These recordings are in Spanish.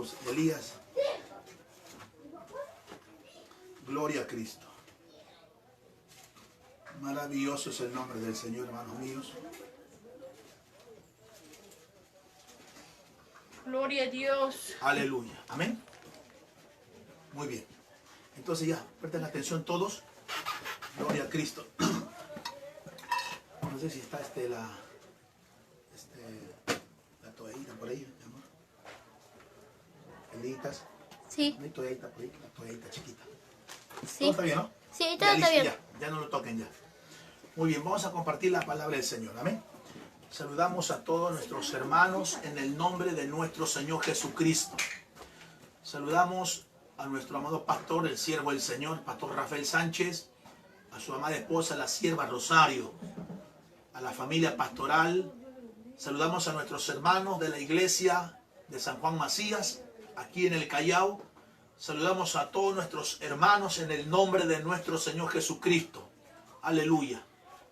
hijos de Elías. Gloria a Cristo. Maravilloso es el nombre del Señor, hermanos míos. Gloria a Dios. Aleluya. Amén. Muy bien. Entonces ya, presten atención todos. Gloria a Cristo. No sé si está la toallita por ahí, mi amor. ¿Elitas? Sí. No hay toallita por ahí, la toallita chiquita. Sí. ¿Todo está bien, no? Sí, todo está bien. Ya no lo toquen ya. Muy bien, vamos a compartir la palabra del Señor. Amén. Saludamos a todos nuestros hermanos en el nombre de nuestro Señor Jesucristo. Saludamos a nuestro amado pastor, el siervo del Señor, pastor Rafael Sánchez, a su amada esposa, la sierva Rosario, a la familia pastoral. Saludamos a nuestros hermanos de la iglesia de San Juan Macías, aquí en el Callao. Saludamos a todos nuestros hermanos en el nombre de nuestro Señor Jesucristo. Aleluya.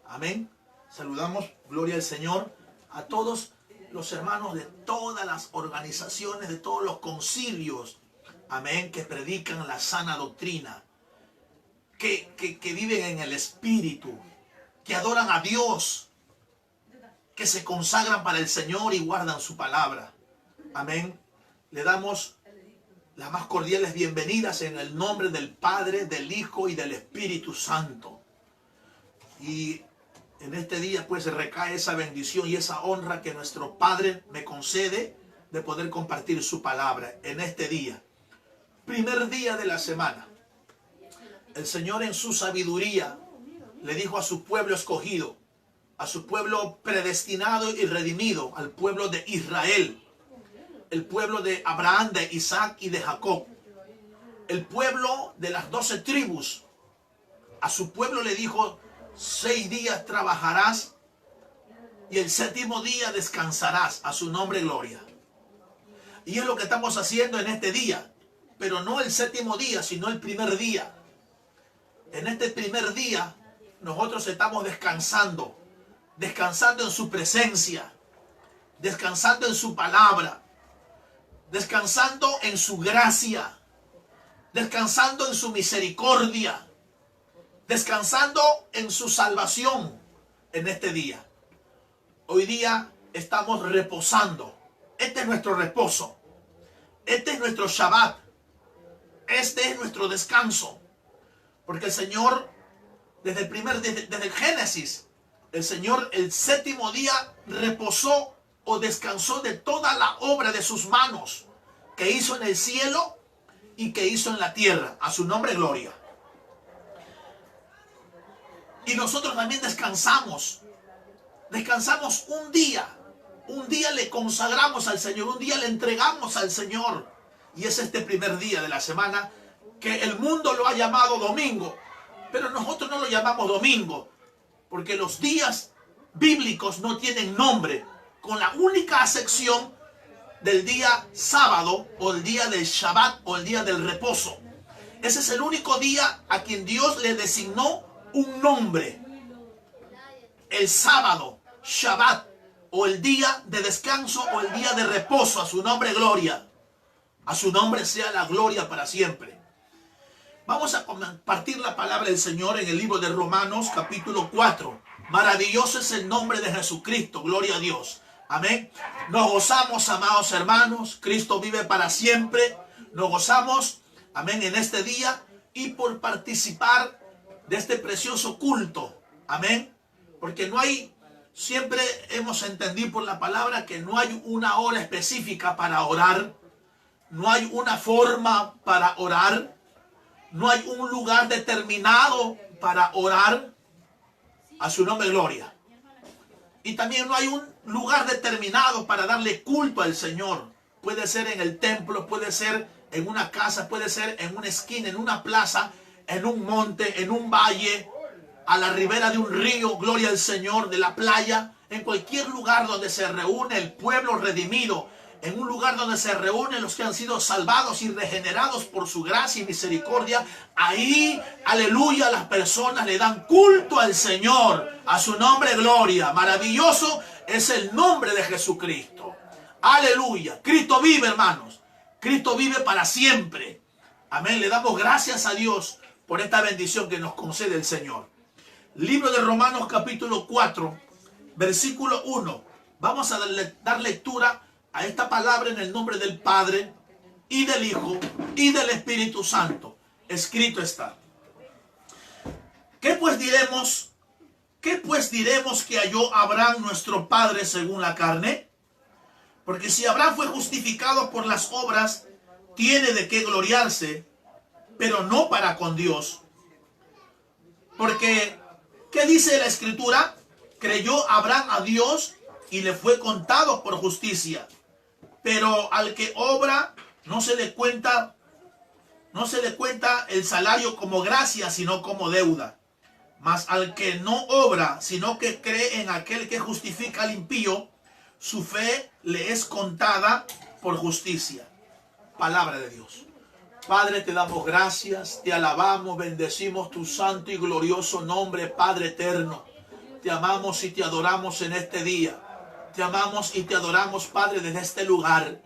Amén. Saludamos, gloria al Señor, a todos los hermanos de todas las organizaciones, de todos los concilios, amén, que predican la sana doctrina, que viven en el Espíritu, que adoran a Dios, que se consagran para el Señor y guardan su palabra. Amén. Le damos las más cordiales bienvenidas en el nombre del Padre, del Hijo y del Espíritu Santo. Y en este día pues recae esa bendición y esa honra que nuestro Padre me concede de poder compartir su palabra en este día. Primer día de la semana. El Señor en su sabiduría le dijo a su pueblo escogido, a su pueblo predestinado y redimido, al pueblo de Israel, el pueblo de Abraham, de Isaac y de Jacob, el pueblo de las 12 tribus. A su pueblo le dijo: 6 días trabajarás y el 7º día descansarás. A su nombre gloria. Y es lo que estamos haciendo en este día, pero no el 7º día, sino el primer día. En este primer día nosotros estamos descansando, descansando en su presencia, descansando en su palabra, descansando en su gracia, descansando en su misericordia, descansando en su salvación en este día. Hoy día estamos reposando. Este es nuestro reposo. Este es nuestro Shabbat. Este es nuestro descanso. Porque el Señor, desde el Génesis, el Señor el 7º día reposó o descansó de toda la obra de sus manos que hizo en el cielo y que hizo en la tierra. A su nombre gloria. Y nosotros también descansamos. Descansamos un día. Un día le consagramos al Señor. Un día le entregamos al Señor. Y es este primer día de la semana que el mundo lo ha llamado domingo. Pero nosotros no lo llamamos domingo. Porque los días bíblicos no tienen nombre. Con la única excepción del día sábado o el día del Shabbat o el día del reposo. Ese es el único día a quien Dios le designó un nombre. El sábado, Shabbat, o el día de descanso o el día de reposo. A su nombre gloria. A su nombre sea la gloria para siempre. Vamos a compartir la palabra del Señor en el libro de Romanos capítulo 4. Maravilloso es el nombre de Jesucristo. Gloria a Dios. Amén. Nos gozamos, amados hermanos. Cristo vive para siempre. Nos gozamos, amén, en este día y por participar de este precioso culto. Amén. Porque no hay, siempre hemos entendido por la palabra que no hay una hora específica para orar. No hay una forma para orar. No hay un lugar determinado para orar. A su nombre gloria. Y también no hay un lugar determinado para darle culto al Señor. Puede ser en el templo, puede ser en una casa, puede ser en una esquina, en una plaza, en un monte, en un valle, a la ribera de un río, gloria al Señor, de la playa, en cualquier lugar donde se reúne el pueblo redimido, en un lugar donde se reúnen los que han sido salvados y regenerados por su gracia y misericordia. Ahí, aleluya, las personas le dan culto al Señor. A su nombre gloria. Maravilloso es el nombre de Jesucristo. Aleluya. Cristo vive, hermanos. Cristo vive para siempre. Amén. Le damos gracias a Dios por esta bendición que nos concede el Señor. Libro de Romanos capítulo 4, versículo 1. Vamos a dar lectura a esta palabra en el nombre del Padre y del Hijo y del Espíritu Santo. Escrito está. ¿Qué pues diremos que halló Abraham nuestro padre según la carne? Porque si Abraham fue justificado por las obras, tiene de qué gloriarse, pero no para con Dios. Porque, ¿qué dice la Escritura? Creyó Abraham a Dios y le fue contado por justicia. Pero al que obra, no se le cuenta el salario como gracia, sino como deuda. Mas al que no obra, sino que cree en aquel que justifica al impío, su fe le es contada por justicia. Palabra de Dios. Padre, te damos gracias, te alabamos, bendecimos tu santo y glorioso nombre, Padre eterno. Te amamos y te adoramos en este día. Te amamos y te adoramos, Padre, desde este lugar.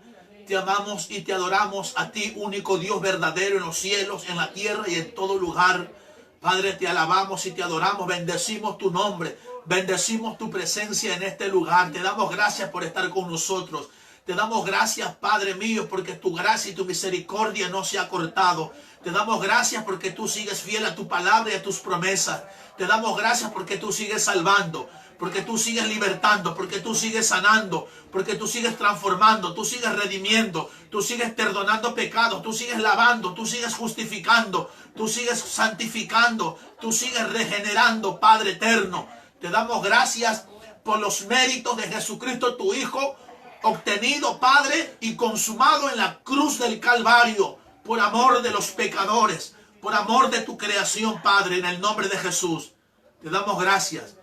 Te amamos y te adoramos a ti, único Dios verdadero en los cielos, en la tierra y en todo lugar. Padre, te alabamos y te adoramos, bendecimos tu nombre, bendecimos tu presencia en este lugar. Te damos gracias por estar con nosotros. Te damos gracias, Padre mío, porque tu gracia y tu misericordia no se ha cortado. Te damos gracias porque tú sigues fiel a tu palabra y a tus promesas. Te damos gracias porque tú sigues salvando, porque tú sigues libertando, porque tú sigues sanando, porque tú sigues transformando, tú sigues redimiendo, tú sigues perdonando pecados, tú sigues lavando, tú sigues justificando, tú sigues santificando, tú sigues regenerando, Padre eterno. Te damos gracias por los méritos de Jesucristo, tu Hijo, obtenido, Padre, y consumado en la cruz del Calvario, por amor de los pecadores, por amor de tu creación, Padre, en el nombre de Jesús. Te damos gracias.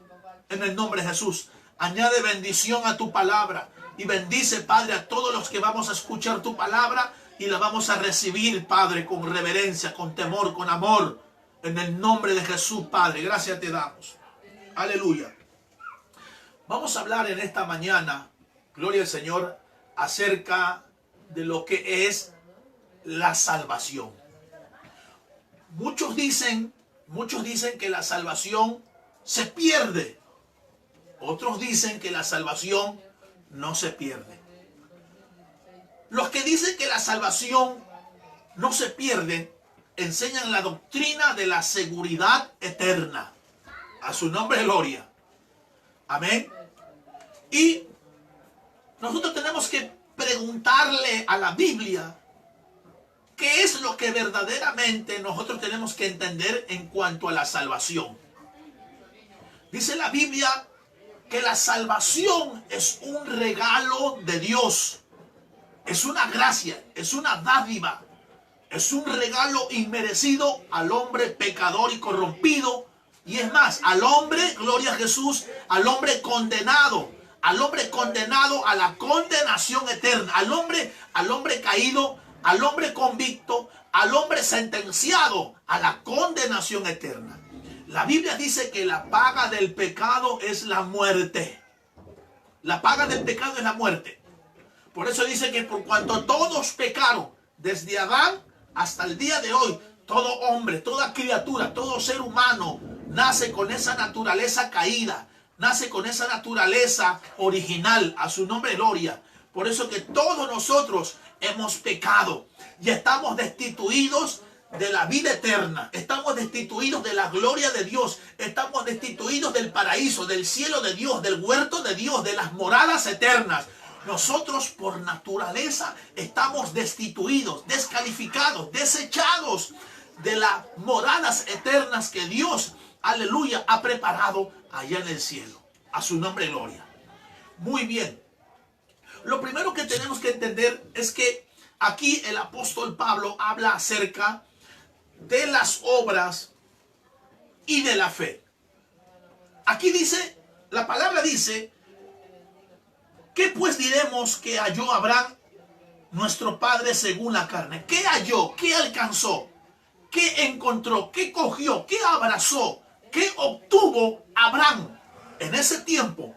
En el nombre de Jesús, añade bendición a tu palabra y bendice, Padre, a todos los que vamos a escuchar tu palabra y la vamos a recibir, Padre, con reverencia, con temor, con amor. En el nombre de Jesús, Padre, gracias te damos. Aleluya. Vamos a hablar en esta mañana, gloria al Señor, acerca de lo que es la salvación. Muchos dicen que la salvación se pierde. Otros dicen que la salvación no se pierde. Los que dicen que la salvación no se pierde, enseñan la doctrina de la seguridad eterna. A su nombre, gloria. Amén. Y nosotros tenemos que preguntarle a la Biblia qué es lo que verdaderamente nosotros tenemos que entender en cuanto a la salvación. Dice la Biblia que la salvación es un regalo de Dios, es una gracia, es una dádiva, es un regalo inmerecido al hombre pecador y corrompido, y es más, al hombre, gloria a Jesús, al hombre condenado a la condenación eterna, al hombre caído, al hombre convicto, al hombre sentenciado a la condenación eterna. La Biblia dice que la paga del pecado es la muerte. La paga del pecado es la muerte. Por eso dice que por cuanto todos pecaron, desde Adán hasta el día de hoy, todo hombre, toda criatura, todo ser humano nace con esa naturaleza caída, nace con esa naturaleza original, a su nombre gloria. Por eso que todos nosotros hemos pecado y estamos destituidos de la vida eterna, estamos destituidos de la gloria de Dios, estamos destituidos del paraíso, del cielo de Dios, del huerto de Dios, de las moradas eternas. Nosotros por naturaleza estamos destituidos, descalificados, desechados de las moradas eternas que Dios, aleluya, ha preparado allá en el cielo. A su nombre gloria. Muy bien. Lo primero que tenemos que entender es que aquí el apóstol Pablo habla acerca de las obras y de la fe. Aquí dice, la palabra dice, ¿qué pues diremos que halló Abraham, nuestro padre según la carne? ¿Qué halló? ¿Qué alcanzó? ¿Qué encontró? ¿Qué cogió? ¿Qué abrazó? ¿Qué obtuvo Abraham en ese tiempo?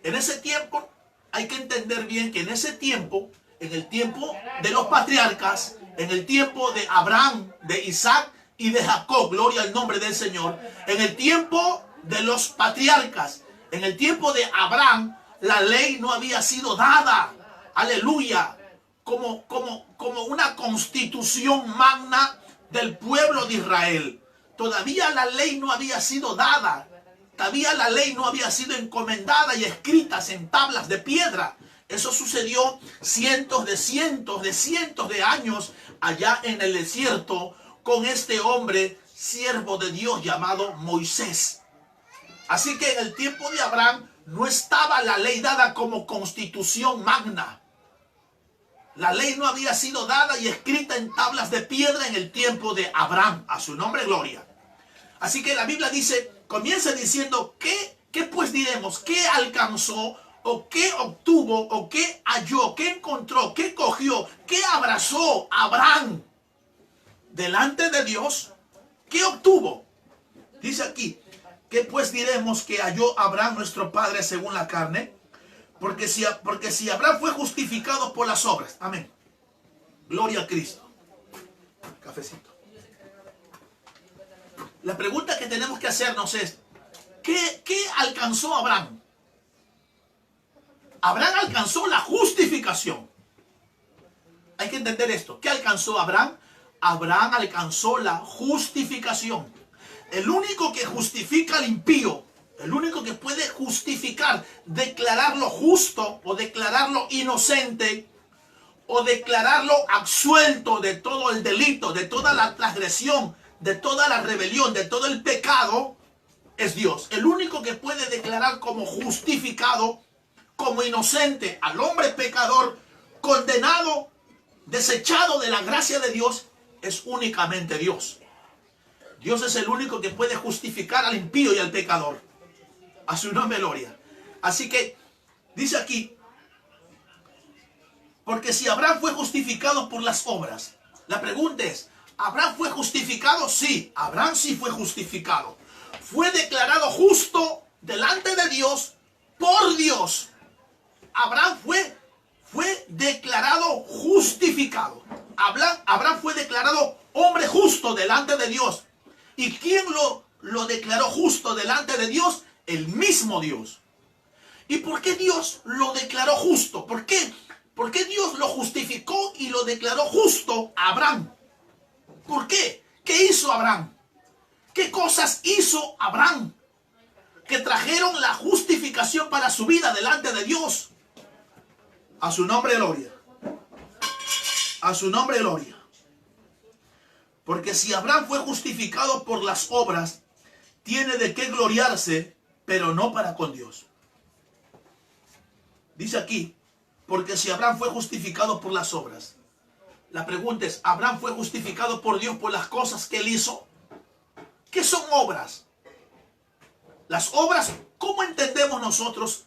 En ese tiempo hay que entender bien que en ese tiempo en el tiempo de los patriarcas, en el tiempo de Abraham, de Isaac y de Jacob, gloria al nombre del Señor, en el tiempo de los patriarcas, en el tiempo de Abraham, la ley no había sido dada, aleluya, como una constitución magna del pueblo de Israel. Todavía la ley no había sido dada, todavía la ley no había sido encomendada y escrita en tablas de piedra. Eso sucedió cientos de años allá en el desierto con este hombre, siervo de Dios llamado Moisés. Así que en el tiempo de Abraham no estaba la ley dada como constitución magna. La ley no había sido dada y escrita en tablas de piedra en el tiempo de Abraham. A su nombre, gloria. Así que la Biblia dice, comienza diciendo, ¿qué pues diremos? ¿Qué alcanzó? ¿O qué obtuvo? ¿O qué halló? ¿Qué encontró? ¿Qué cogió? ¿Qué abrazó Abraham delante de Dios? ¿Qué obtuvo? Dice aquí, ¿qué pues diremos que halló Abraham nuestro padre según la carne? Porque si Abraham fue justificado por las obras. Amén. Gloria a Cristo. Cafecito. La pregunta que tenemos que hacernos es, ¿qué alcanzó Abraham? Abraham alcanzó la justificación. Hay que entender esto. ¿Qué alcanzó Abraham? Abraham alcanzó la justificación. El único que justifica al impío, el único que puede justificar, declararlo justo o declararlo inocente o declararlo absuelto de todo el delito, de toda la transgresión, de toda la rebelión, de todo el pecado, es Dios. El único que puede declarar como justificado, como inocente al hombre pecador, condenado, desechado de la gracia de Dios, es únicamente Dios. Dios es el único que puede justificar al impío y al pecador. A su nombre, gloria. Así que, dice aquí, porque si Abraham fue justificado por las obras, la pregunta es, ¿Abraham fue justificado? Sí, Abraham sí fue justificado. Fue declarado justo delante de Dios por Dios. Abraham fue declarado justificado. Abraham fue declarado hombre justo delante de Dios. ¿Y quién lo declaró justo delante de Dios? El mismo Dios. ¿Y por qué Dios lo declaró justo? ¿Por qué? ¿Por qué Dios lo justificó y lo declaró justo a Abraham? ¿Por qué? ¿Qué hizo Abraham? ¿Qué cosas hizo Abraham que trajeron la justificación para su vida delante de Dios? A su nombre, gloria. A su nombre, gloria. Porque si Abraham fue justificado por las obras, tiene de qué gloriarse, pero no para con Dios. Dice aquí, porque si Abraham fue justificado por las obras. La pregunta es, ¿Abraham fue justificado por Dios por las cosas que él hizo? ¿Qué son obras? Las obras, ¿cómo entendemos nosotros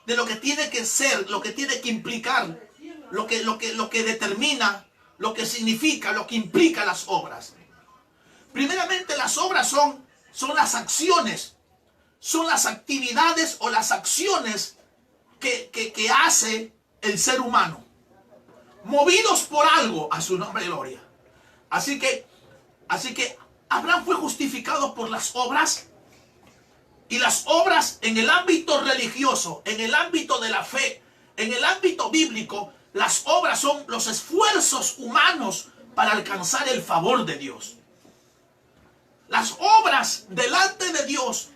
de lo que tiene que ser, lo que tiene que implicar, lo que determina, lo que significa, lo que implica las obras? Primeramente, las obras son las acciones, son las actividades o las acciones que hace el ser humano, movidos por algo. A su nombre, gloria. Así que Abraham fue justificado por las obras. Y las obras en el ámbito religioso, en el ámbito de la fe, en el ámbito bíblico, las obras son los esfuerzos humanos para alcanzar el favor de Dios. Las obras delante de Dios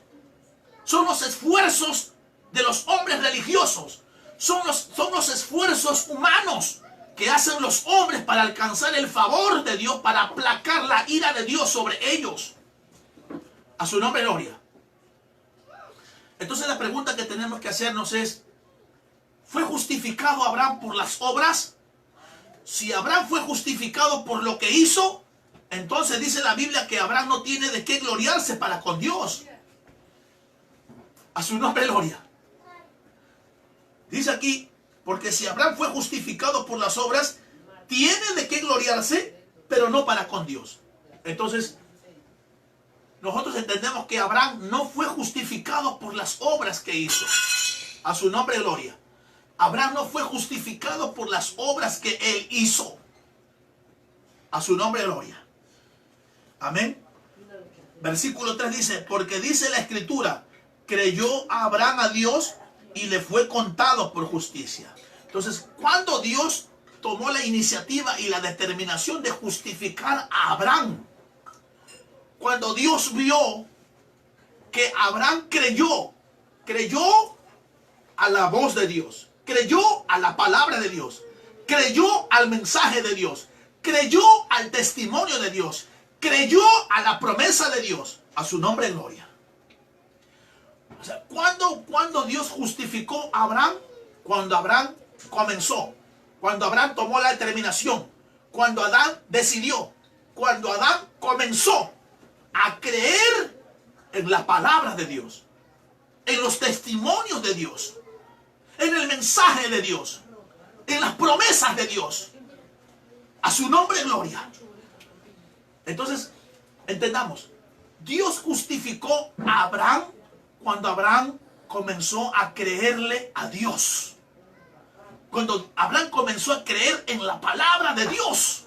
son los esfuerzos de los hombres religiosos. Son los esfuerzos humanos que hacen los hombres para alcanzar el favor de Dios, para aplacar la ira de Dios sobre ellos. A su nombre, gloria. Entonces la pregunta que tenemos que hacernos es, ¿fue justificado Abraham por las obras? Si Abraham fue justificado por lo que hizo, entonces dice la Biblia que Abraham no tiene de qué gloriarse para con Dios. A su nombre, gloria. Dice aquí, porque si Abraham fue justificado por las obras, tiene de qué gloriarse, pero no para con Dios. Entonces, nosotros entendemos que Abraham no fue justificado por las obras que hizo. A su nombre, gloria. Abraham no fue justificado por las obras que él hizo. A su nombre gloria. Amén. Versículo 3 dice, porque dice la escritura, creyó Abraham a Dios y le fue contado por justicia. Entonces, cuando Dios tomó la iniciativa y la determinación de justificar a Abraham, cuando Dios vio que Abraham creyó a la voz de Dios, creyó a la palabra de Dios, creyó al mensaje de Dios, creyó al testimonio de Dios, creyó a la promesa de Dios, a su nombre gloria. O sea, cuando Dios justificó a Abraham, cuando Abraham comenzó, cuando Abraham tomó la determinación, cuando Adán decidió, cuando Adán comenzó a creer en la palabra de Dios, en los testimonios de Dios, en el mensaje de Dios, en las promesas de Dios, a su nombre gloria. Entonces, entendamos, Dios justificó a Abraham cuando Abraham comenzó a creerle a Dios. Cuando Abraham comenzó a creer en la palabra de Dios.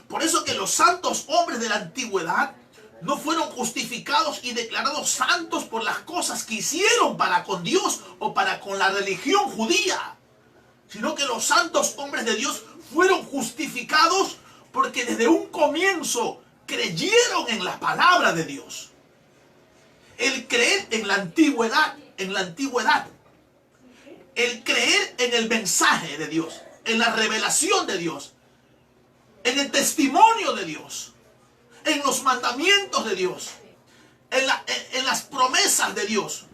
Por eso que los santos hombres de la antigüedad no fueron justificados y declarados santos por las cosas que hicieron para con Dios o para con la religión judía, sino que los santos hombres de Dios fueron justificados porque desde un comienzo creyeron en la palabra de Dios. El creer en la antigüedad, el creer en el mensaje de Dios, en la revelación de Dios, en el testimonio de Dios, en los mandamientos de Dios, en las promesas de Dios.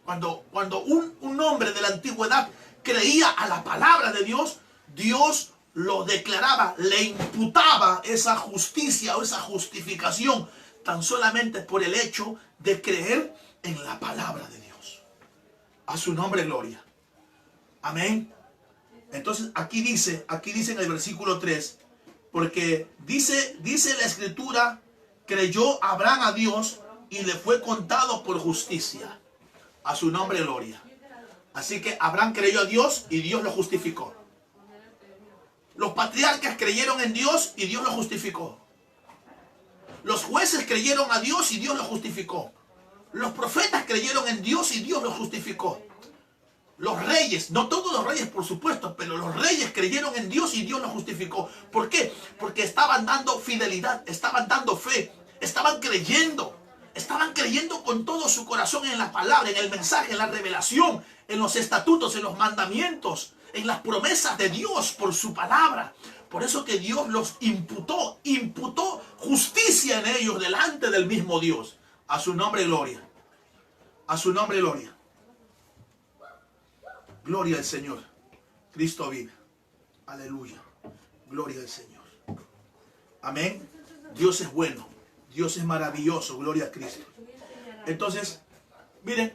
Cuando un hombre de la antigüedad creía a la palabra de Dios, Dios lo declaraba, le imputaba esa justicia o esa justificación tan solamente por el hecho de creer en la palabra de Dios. A su nombre gloria. Amén. Entonces aquí dice en el versículo 3, porque dice la escritura, creyó Abraham a Dios y le fue contado por justicia. A su nombre gloria. Así que Abraham creyó a Dios y Dios lo justificó. Los patriarcas creyeron en Dios y Dios lo justificó. Los jueces creyeron a Dios y Dios lo justificó. Los profetas creyeron en Dios y Dios lo justificó. Los reyes, no todos los reyes por supuesto, pero los reyes creyeron en Dios y Dios lo justificó. ¿Por qué? Porque estaban dando fidelidad, estaban dando fe, estaban creyendo con todo su corazón en la palabra, en el mensaje, en la revelación, en los estatutos, en los mandamientos, en las promesas de Dios por su palabra. Por eso que Dios los imputó justicia en ellos delante del mismo Dios. A su nombre gloria. A su nombre gloria. Gloria al Señor. Cristo vive. Aleluya. Gloria al Señor. Amén. Dios es bueno. Dios es maravilloso. Gloria a Cristo. Entonces, miren,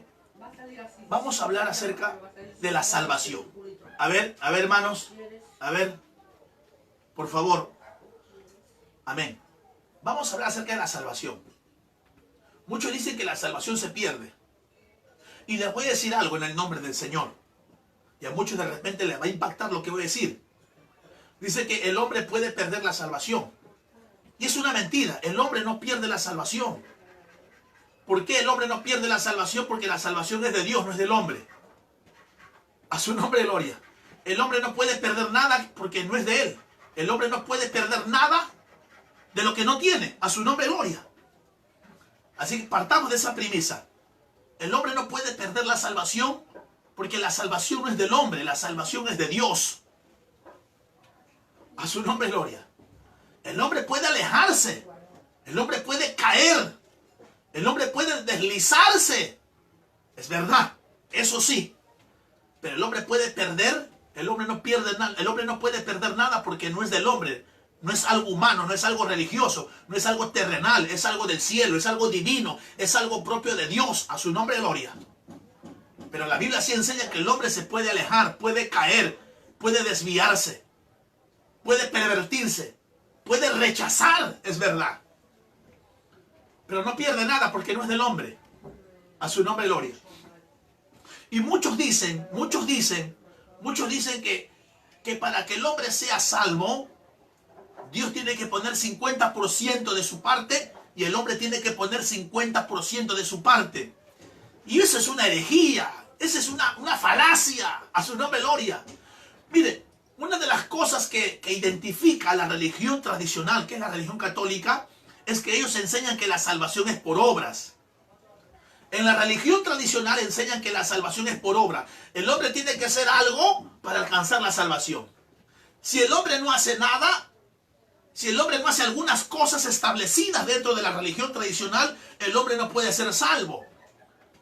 vamos a hablar acerca de la salvación. A ver, hermanos. A ver, por favor. Amén. Vamos a hablar acerca de la salvación. Muchos dicen que la salvación se pierde. Y les voy a decir algo en el nombre del Señor. Y a muchos de repente les va a impactar lo que voy a decir. Dice que el hombre puede perder la salvación. Y es una mentira. El hombre no pierde la salvación. ¿Por qué el hombre no pierde la salvación? Porque la salvación es de Dios, no es del hombre. A su nombre gloria. El hombre no puede perder nada porque no es de él. El hombre no puede perder nada de lo que no tiene. A su nombre gloria. Así que partamos de esa premisa. El hombre no puede perder la salvación porque la salvación no es del hombre, la salvación es de Dios. A su nombre gloria. El hombre puede alejarse. El hombre puede caer. El hombre puede deslizarse. Es verdad, eso sí. Pero el hombre puede perder. El hombre no pierde nada. El hombre no puede perder nada porque no es del hombre. No es algo humano, no es algo religioso, no es algo terrenal, es algo del cielo, es algo divino, es algo propio de Dios. A su nombre gloria. Pero la Biblia sí enseña que el hombre se puede alejar, puede caer, puede desviarse, puede pervertirse, puede rechazar, es verdad. Pero no pierde nada porque no es del hombre. A su nombre gloria. Y muchos dicen que para que el hombre sea salvo, Dios tiene que poner 50% de su parte y el hombre tiene que poner 50% de su parte. Y eso es una herejía, esa es una falacia, a su nombre gloria. Mire, una de las cosas que identifica a la religión tradicional, que es la religión católica, es que ellos enseñan que la salvación es por obras. En la religión tradicional enseñan que la salvación es por obra. El hombre tiene que hacer algo para alcanzar la salvación. Si el hombre no hace nada, si el hombre no hace algunas cosas establecidas dentro de la religión tradicional, el hombre no puede ser salvo.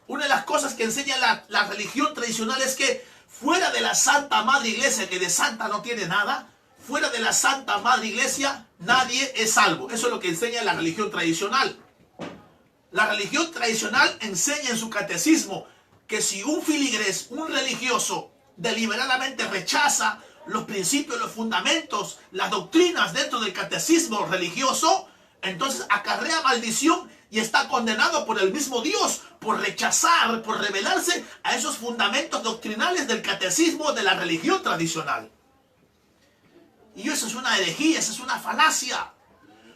Una de las cosas que enseña la religión tradicional es que fuera de la Santa Madre Iglesia, que de santa no tiene nada, fuera de la Santa Madre Iglesia, nadie es salvo. Eso es lo que enseña la religión tradicional. La religión tradicional enseña en su catecismo que si un filigrés, un religioso, deliberadamente rechaza los principios, los fundamentos, las doctrinas dentro del catecismo religioso, entonces acarrea maldición y está condenado por el mismo Dios por rechazar, por rebelarse a esos fundamentos doctrinales del catecismo de la religión tradicional. Y eso es una herejía, eso es una falacia,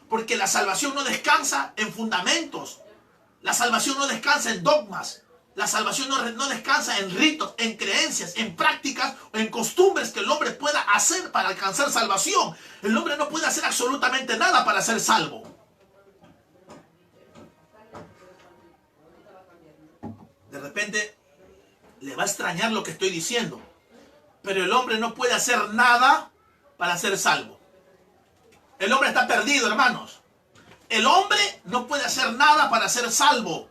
porque la salvación no descansa en fundamentos, la salvación no descansa en dogmas, la salvación no descansa en ritos, en creencias, en prácticas o en costumbres que el hombre pueda hacer para alcanzar salvación. El hombre no puede hacer absolutamente nada para ser salvo. De repente le va a extrañar lo que estoy diciendo, pero el hombre no puede hacer nada para ser salvo. El hombre está perdido, hermanos. El hombre no puede hacer nada para ser salvo.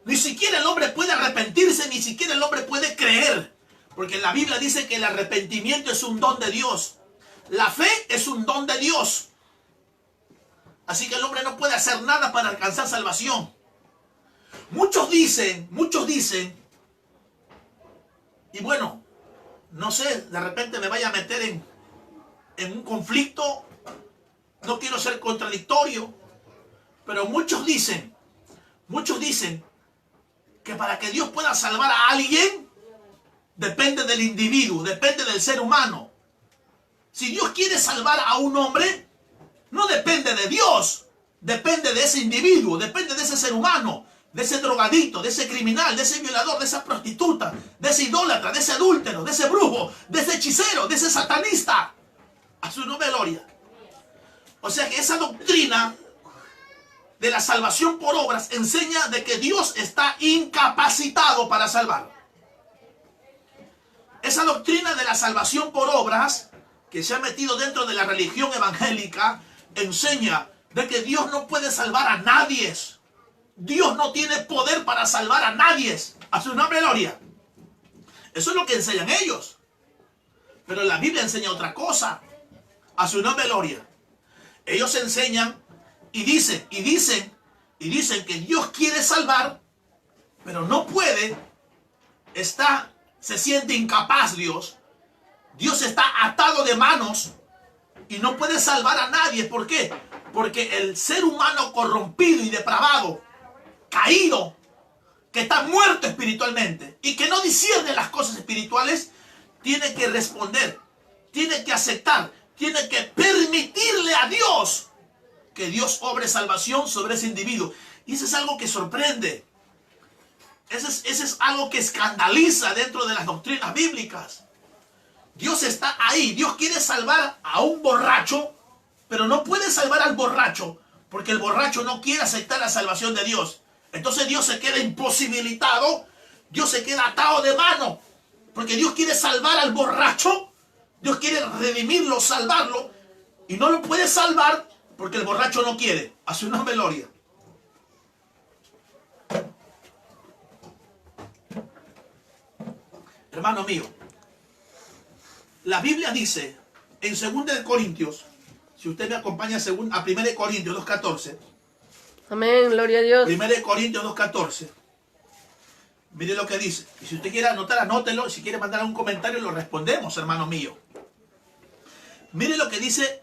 Ni siquiera el hombre puede arrepentirse, ni siquiera el hombre puede creer. Porque la Biblia dice que el arrepentimiento es un don de Dios. La fe es un don de Dios. Así que el hombre no puede hacer nada para alcanzar salvación. Muchos dicen, y bueno, no sé, de repente me vaya a meter en un conflicto. No quiero ser contradictorio, pero muchos dicen que para que Dios pueda salvar a alguien, depende del individuo, depende del ser humano. Si Dios quiere salvar a un hombre, no depende de Dios, depende de ese individuo, depende de ese ser humano, de ese drogadicto, de ese criminal, de ese violador, de esa prostituta, de ese idólatra, de ese adúltero, de ese brujo, de ese hechicero, de ese satanista. A su nombre gloria. O sea que esa doctrina de la salvación por obras enseña de que Dios está incapacitado para salvar. Esa doctrina de la salvación por obras que se ha metido dentro de la religión evangélica enseña de que Dios no puede salvar a nadie. Dios no tiene poder para salvar a nadie. A su nombre gloria. Eso es lo que enseñan ellos. Pero la Biblia enseña otra cosa. A su nombre gloria. Ellos enseñan y dicen que Dios quiere salvar, pero no puede, se siente incapaz Dios. Dios está atado de manos y no puede salvar a nadie. ¿Por qué? Porque el ser humano corrompido y depravado, caído, que está muerto espiritualmente y que no discierne las cosas espirituales, tiene que responder, tiene que aceptar, tiene que permitirle a Dios que Dios obre salvación sobre ese individuo. Y eso es algo que sorprende. Eso es algo que escandaliza dentro de las doctrinas bíblicas. Dios está ahí. Dios quiere salvar a un borracho, pero no puede salvar al borracho porque el borracho no quiere aceptar la salvación de Dios. Entonces Dios se queda imposibilitado, Dios se queda atado de mano, porque Dios quiere salvar al borracho, Dios quiere redimirlo, salvarlo, y no lo puede salvar porque el borracho no quiere. A su nombre gloria. Hermano mío, la Biblia dice en 2 Corintios, si usted me acompaña a 1 Corintios 2:14. Amén, gloria a Dios. 1 Corintios 2:14. Mire lo que dice. Y si usted quiere anotar, anótelo. Si quiere mandar un comentario, lo respondemos, hermano mío. Mire lo que dice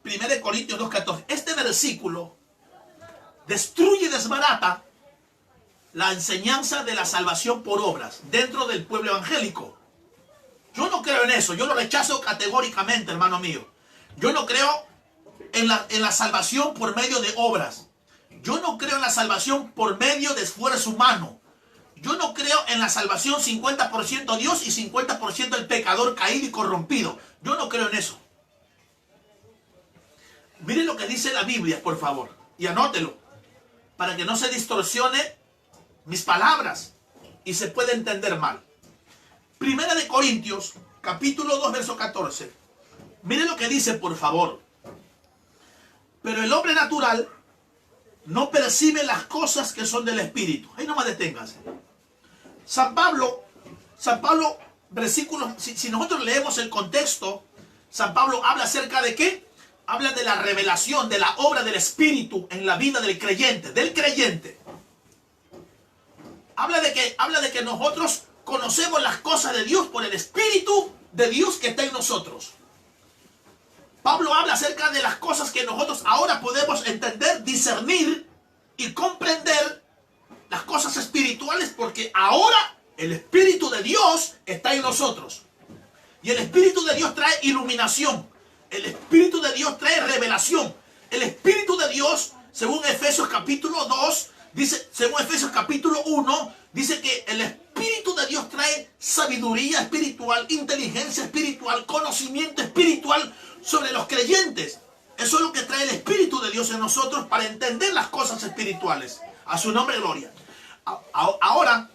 1 Corintios 2:14. Este versículo destruye y desbarata la enseñanza de la salvación por obras dentro del pueblo evangélico. Yo no creo en eso, yo lo rechazo categóricamente, hermano mío. Yo no creo en la salvación por medio de obras. Yo no creo en la salvación por medio de esfuerzo humano. Yo no creo en la salvación 50% Dios y 50% el pecador caído y corrompido. Yo no creo en eso. Miren lo que dice la Biblia, por favor, y anótelo, para que no se distorsione mis palabras y se pueda entender mal. Primera de Corintios, capítulo 2, verso 14. Miren lo que dice, por favor. Pero el hombre natural no percibe las cosas que son del Espíritu. Ahí nomás deténganse. San Pablo, versículos, si nosotros leemos el contexto, San Pablo habla acerca de ¿qué? Habla de la revelación, de la obra del Espíritu en la vida del creyente, Habla de que nosotros conocemos las cosas de Dios por el Espíritu de Dios que está en nosotros. Pablo habla acerca de las cosas que nosotros ahora podemos entender, discernir y comprender las cosas espirituales, porque ahora el Espíritu de Dios está en nosotros. Y el Espíritu de Dios trae iluminación. El Espíritu de Dios trae revelación. El Espíritu de Dios, según Efesios capítulo 2, dice, según Efesios capítulo 1, dice que el Espíritu de Dios trae sabiduría espiritual, inteligencia espiritual, conocimiento espiritual sobre los creyentes. Eso es lo que trae el Espíritu de Dios en nosotros para entender las cosas espirituales. A su nombre, gloria. Ahora,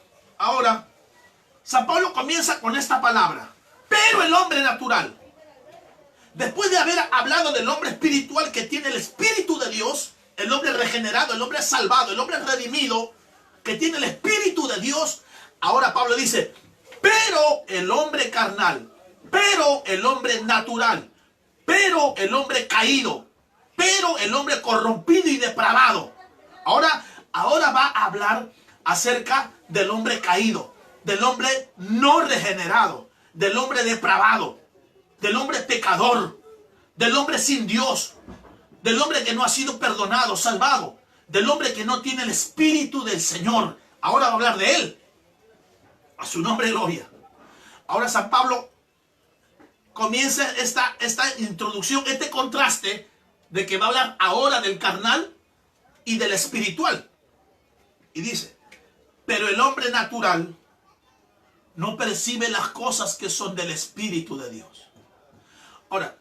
San Pablo comienza con esta palabra. Pero el hombre natural, después de haber hablado del hombre espiritual que tiene el Espíritu de Dios, el hombre regenerado, el hombre salvado, el hombre redimido, que tiene el Espíritu de Dios, ahora Pablo dice, pero el hombre carnal, pero el hombre natural, pero el hombre caído, pero el hombre corrompido y depravado. Ahora va a hablar acerca del hombre caído, del hombre no regenerado, del hombre depravado, del hombre pecador, del hombre sin Dios, del hombre que no ha sido perdonado, salvado, del hombre que no tiene el Espíritu del Señor. Ahora va a hablar de él. A su nombre, gloria. Ahora San Pablo comienza esta introducción, este contraste de que va a hablar ahora del carnal y del espiritual. Y dice, pero el hombre natural no percibe las cosas que son del Espíritu de Dios. Ahora,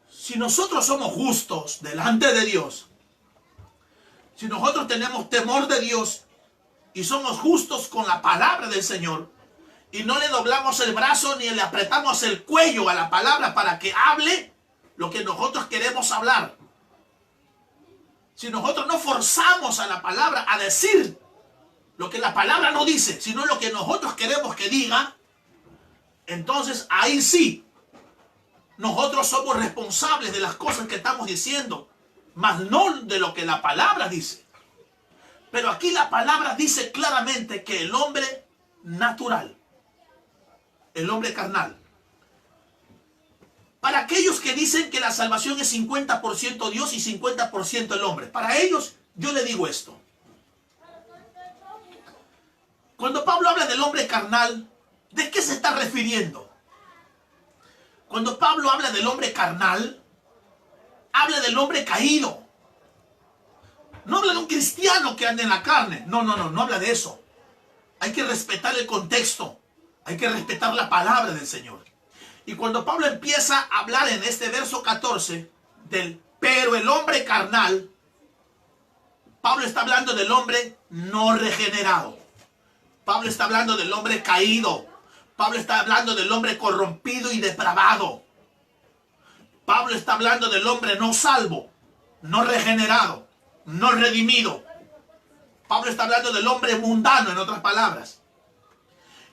si nosotros somos justos delante de Dios, si nosotros tenemos temor de Dios y somos justos con la palabra del Señor, y no le doblamos el brazo ni le apretamos el cuello a la palabra para que hable lo que nosotros queremos hablar, si nosotros no forzamos a la palabra a decir lo que la palabra no dice, sino lo que nosotros queremos que diga, entonces ahí sí nosotros somos responsables de las cosas que estamos diciendo, mas no de lo que la palabra dice. Pero aquí la palabra dice claramente que el hombre natural, el hombre carnal, para aquellos que dicen que la salvación es 50% Dios y 50% el hombre, para ellos yo le digo esto. Cuando Pablo habla del hombre carnal, ¿de qué se está refiriendo? Cuando Pablo habla del hombre carnal, habla del hombre caído. No habla de un cristiano que anda en la carne. No habla de eso. Hay que respetar el contexto. Hay que respetar la palabra del Señor. Y cuando Pablo empieza a hablar en este verso 14 del pero el hombre carnal, Pablo está hablando del hombre no regenerado. Pablo está hablando del hombre caído. Pablo está hablando del hombre corrompido y depravado. Pablo está hablando del hombre no salvo, no regenerado, no redimido. Pablo está hablando del hombre mundano, en otras palabras.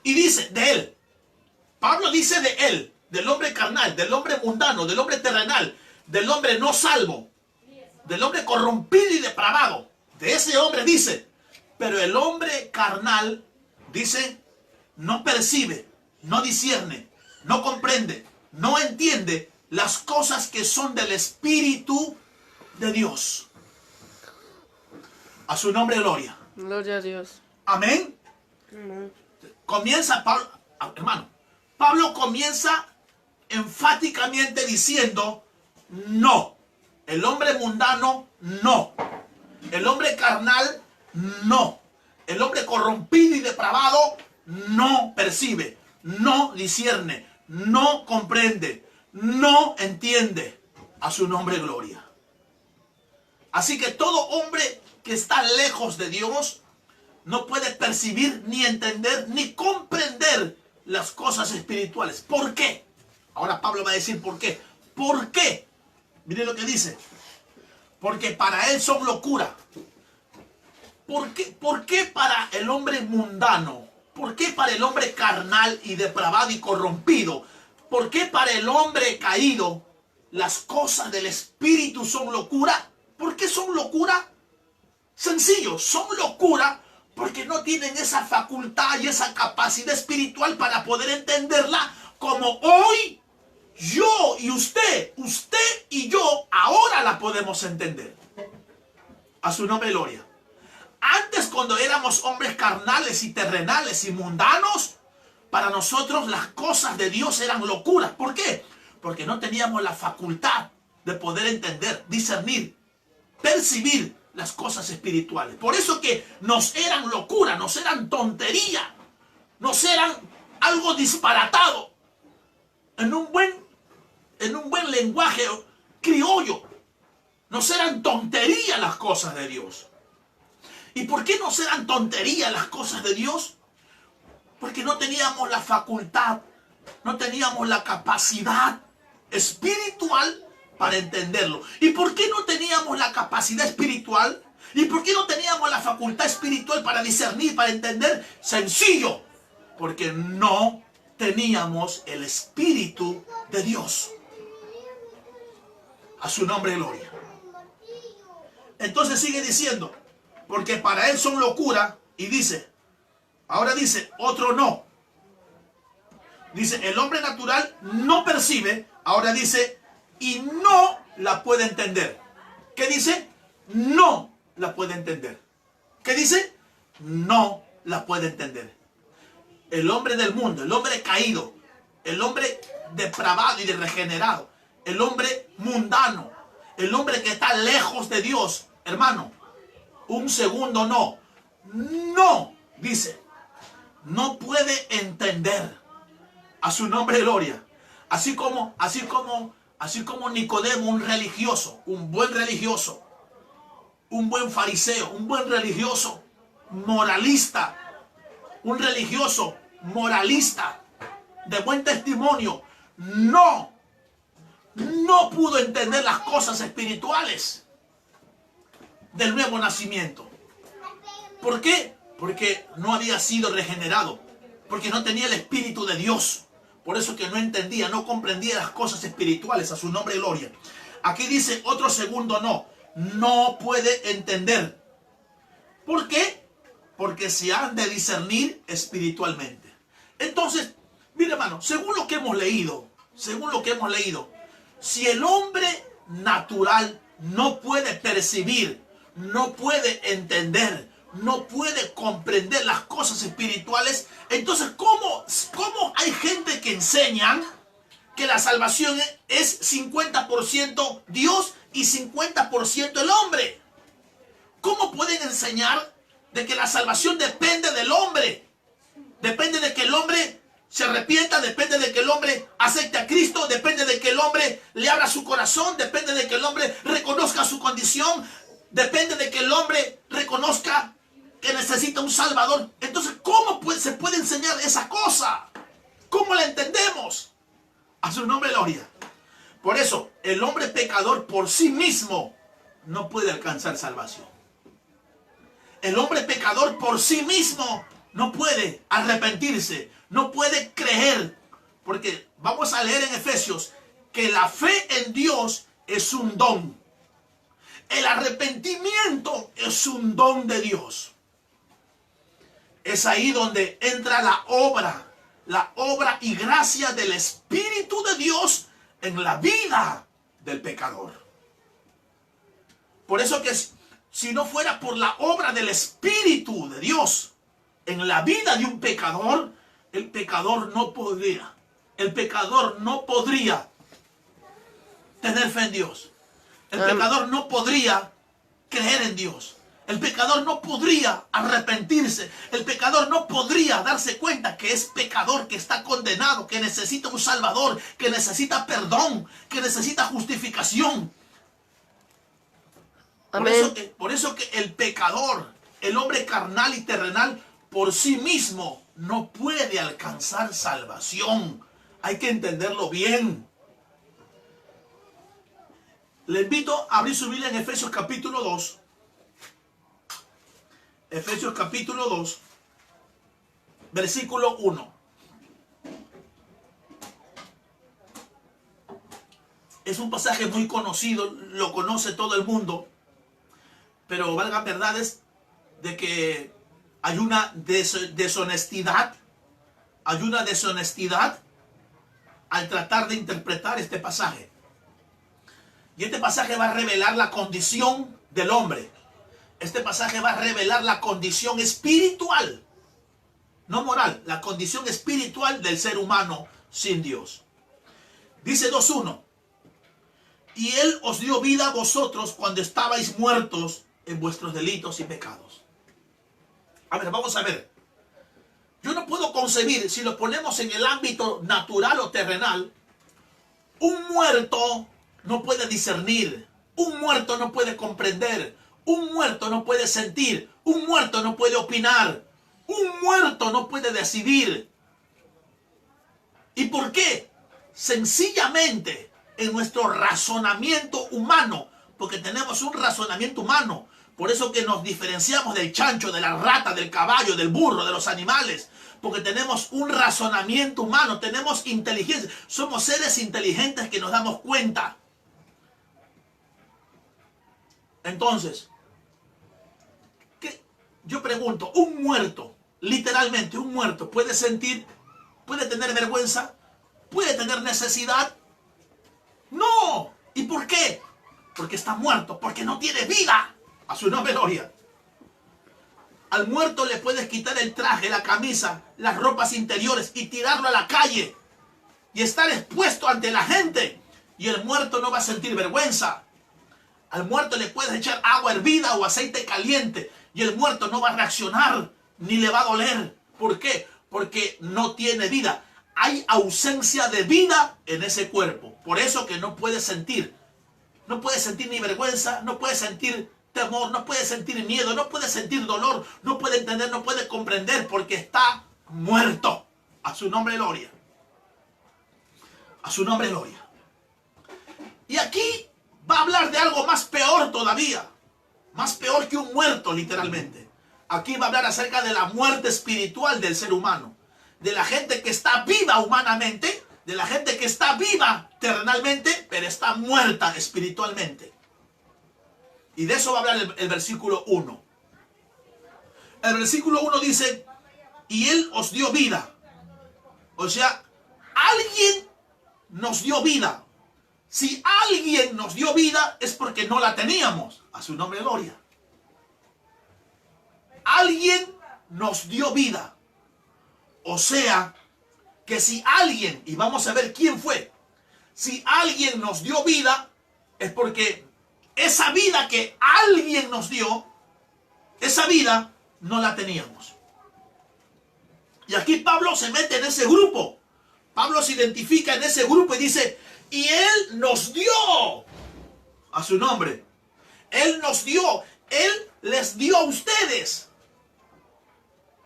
Y dice de él. Pablo dice de él, del hombre carnal, del hombre mundano, del hombre terrenal, del hombre no salvo, del hombre corrompido y depravado. De ese hombre dice, pero el hombre carnal, dice, no percibe, no discierne, no comprende, no entiende las cosas que son del Espíritu de Dios. A su nombre, gloria. Gloria a Dios. Amén. Comienza Pablo, hermano, Pablo comienza enfáticamente diciendo, no. El hombre mundano, no. El hombre carnal, no. El hombre corrompido y depravado, no percibe, no discierne, no comprende, no entiende. A su nombre gloria. Así que todo hombre que está lejos de Dios no puede percibir, ni entender, ni comprender las cosas espirituales. ¿Por qué? Ahora Pablo va a decir por qué. ¿Por qué? Mire lo que dice. Porque para él son locura. ¿Por qué para el hombre mundano? ¿Por qué para el hombre carnal y depravado y corrompido? ¿Por qué para el hombre caído las cosas del espíritu son locura? ¿Por qué son locura? Sencillo, son locura porque no tienen esa facultad y esa capacidad espiritual para poder entenderla como hoy yo y usted y yo ahora la podemos entender. A su nombre gloria. Antes, cuando éramos hombres carnales y terrenales y mundanos, para nosotros las cosas de Dios eran locuras. ¿Por qué? Porque no teníamos la facultad de poder entender, discernir, percibir las cosas espirituales. Por eso que nos eran locura, nos eran tontería, nos eran algo disparatado. En un buen lenguaje criollo, nos eran tontería las cosas de Dios. ¿Y por qué nos eran tontería las cosas de Dios? Porque no teníamos la facultad, no teníamos la capacidad espiritual para entenderlo. ¿Y por qué no teníamos la capacidad espiritual? ¿Y por qué no teníamos la facultad espiritual para discernir, para entender? Sencillo, porque no teníamos el Espíritu de Dios. A su nombre gloria. Entonces sigue diciendo, porque para él son locura, y dice, ahora dice, otro no. Dice, el hombre natural no percibe, ahora dice, y no la puede entender. ¿Qué dice? No la puede entender. ¿Qué dice? No la puede entender. El hombre del mundo, el hombre caído, el hombre depravado y degenerado, el hombre mundano, el hombre que está lejos de Dios, hermano, un segundo no. No, dice, no puede entender. A su nombre gloria. Así como Nicodemo, un religioso, un buen religioso, un buen fariseo, un buen religioso, moralista, un religioso moralista de buen testimonio, no pudo entender las cosas espirituales del nuevo nacimiento. ¿Por qué? Porque no había sido regenerado, porque no tenía el Espíritu de Dios. Por eso que no entendía, no comprendía las cosas espirituales. A su nombre gloria. Aquí dice otro segundo no puede entender. ¿Por qué? Porque se han de discernir espiritualmente. Entonces, mire hermano, según lo que hemos leído, si el hombre natural no puede percibir, no puede entender, no puede comprender las cosas espirituales, entonces ¿cómo hay gente que enseñan que la salvación es 50% Dios y 50% el hombre? ¿Cómo pueden enseñar de que la salvación depende del hombre? Depende de que el hombre se arrepienta, depende de que el hombre acepte a Cristo, depende de que el hombre le abra su corazón, depende de que el hombre reconozca su condición, depende de que el hombre reconozca que necesita un Salvador. Entonces, ¿cómo se puede enseñar esa cosa? ¿Cómo la entendemos? A su nombre gloria. Por eso, el hombre pecador por sí mismo no puede alcanzar salvación. El hombre pecador por sí mismo no puede arrepentirse, no puede creer. Porque vamos a leer en Efesios que la fe en Dios es un don. El arrepentimiento es un don de Dios. Es ahí donde entra la obra y gracia del Espíritu de Dios en la vida del pecador. Por eso que si no fuera por la obra del Espíritu de Dios, en la vida de un pecador, el pecador no podría tener fe en Dios. El pecador no podría creer en Dios. El pecador no podría arrepentirse. El pecador no podría darse cuenta que es pecador, que está condenado, que necesita un salvador, que necesita perdón, que necesita justificación. Amén. Por eso que el pecador, el hombre carnal y terrenal, por sí mismo no puede alcanzar salvación. Hay que entenderlo bien. Le invito a abrir su Biblia en Efesios capítulo 2. Efesios capítulo 2, versículo 1. Es un pasaje muy conocido, lo conoce todo el mundo, pero valgan verdades de que hay una deshonestidad al tratar de interpretar este pasaje. Y este pasaje va a revelar la condición del hombre. Este pasaje va a revelar la condición espiritual, no moral, la condición espiritual del ser humano sin Dios. Dice 2:1. Y Él os dio vida a vosotros cuando estabais muertos en vuestros delitos y pecados. A ver, vamos a ver. Yo no puedo concebir, si lo ponemos en el ámbito natural o terrenal, un muerto no puede discernir, un muerto no puede comprender, un muerto no puede sentir, un muerto no puede opinar, un muerto no puede decidir. ¿Y por qué? Sencillamente en nuestro razonamiento humano, porque tenemos un razonamiento humano, por eso que nos diferenciamos del chancho, de la rata, del caballo, del burro, de los animales, porque tenemos un razonamiento humano, tenemos inteligencia, somos seres inteligentes que nos damos cuenta. Entonces, yo pregunto, un muerto, literalmente un muerto, ¿puede sentir, puede tener vergüenza, puede tener necesidad? No. ¿Y por qué? Porque está muerto, porque no tiene vida. A su nombre gloria. Al muerto le puedes quitar el traje, la camisa, las ropas interiores y tirarlo a la calle y estar expuesto ante la gente, y el muerto no va a sentir vergüenza. Al muerto le puedes echar agua hervida o aceite caliente y el muerto no va a reaccionar ni le va a doler. ¿Por qué? Porque no tiene vida. Hay ausencia de vida en ese cuerpo. Por eso que no puede sentir. No puede sentir ni vergüenza, no puede sentir temor, no puede sentir miedo, no puede sentir dolor, no puede entender, no puede comprender, porque está muerto. A su nombre gloria. A su nombre gloria. Y aquí va a hablar de algo más peor todavía. Más peor que un muerto, literalmente. Aquí va a hablar acerca de la muerte espiritual del ser humano. De la gente que está viva humanamente, de la gente que está viva terrenalmente, pero está muerta espiritualmente. Y de eso va a hablar el versículo 1. El versículo 1 dice, y Él os dio vida. O sea, alguien nos dio vida. Si alguien nos dio vida es porque no la teníamos. A su nombre gloria. Alguien nos dio vida. O sea, que si alguien, y vamos a ver quién fue, si alguien nos dio vida, es porque esa vida que alguien nos dio, esa vida no la teníamos. Y aquí Pablo se mete en ese grupo. Pablo se identifica en ese grupo y dice, y Él nos dio, a su nombre, Él nos dio, Él les dio a ustedes.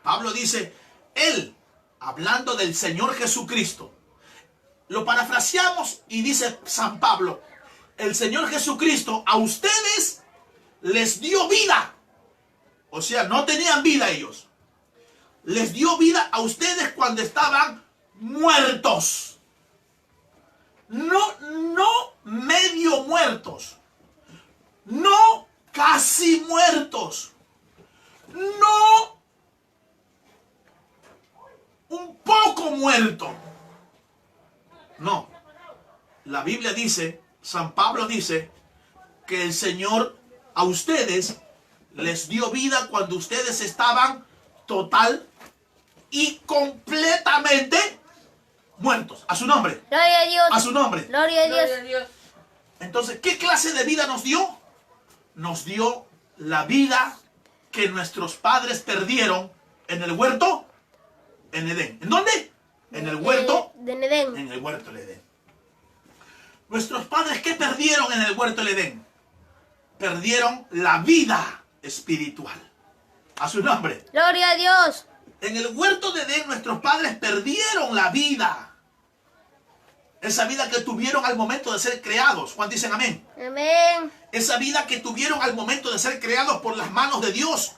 Pablo dice, Él, hablando del Señor Jesucristo, lo parafraseamos y dice San Pablo, el Señor Jesucristo a ustedes les dio vida. O sea, no tenían vida ellos. Les dio vida a ustedes cuando estaban muertos. No medio muertos. No casi muertos. No un poco muerto. No. La Biblia dice, San Pablo dice, que el Señor a ustedes les dio vida cuando ustedes estaban total y completamente muertos. A su nombre. Gloria a Dios. A su nombre. Gloria a Dios. Gloria a Dios. Entonces, ¿qué clase de vida nos dio? Nos dio la vida que nuestros padres perdieron en el huerto, en Edén. ¿En dónde? En el huerto, De Edén. en el huerto del Edén. Nuestros padres, ¿qué perdieron en el huerto del Edén? Perdieron la vida espiritual. A su nombre. Gloria a Dios. En el huerto de Edén nuestros padres perdieron la vida. Esa vida que tuvieron al momento de ser creados. ¿Cuántos dicen amén? Amén. Esa vida que tuvieron al momento de ser creados por las manos de Dios.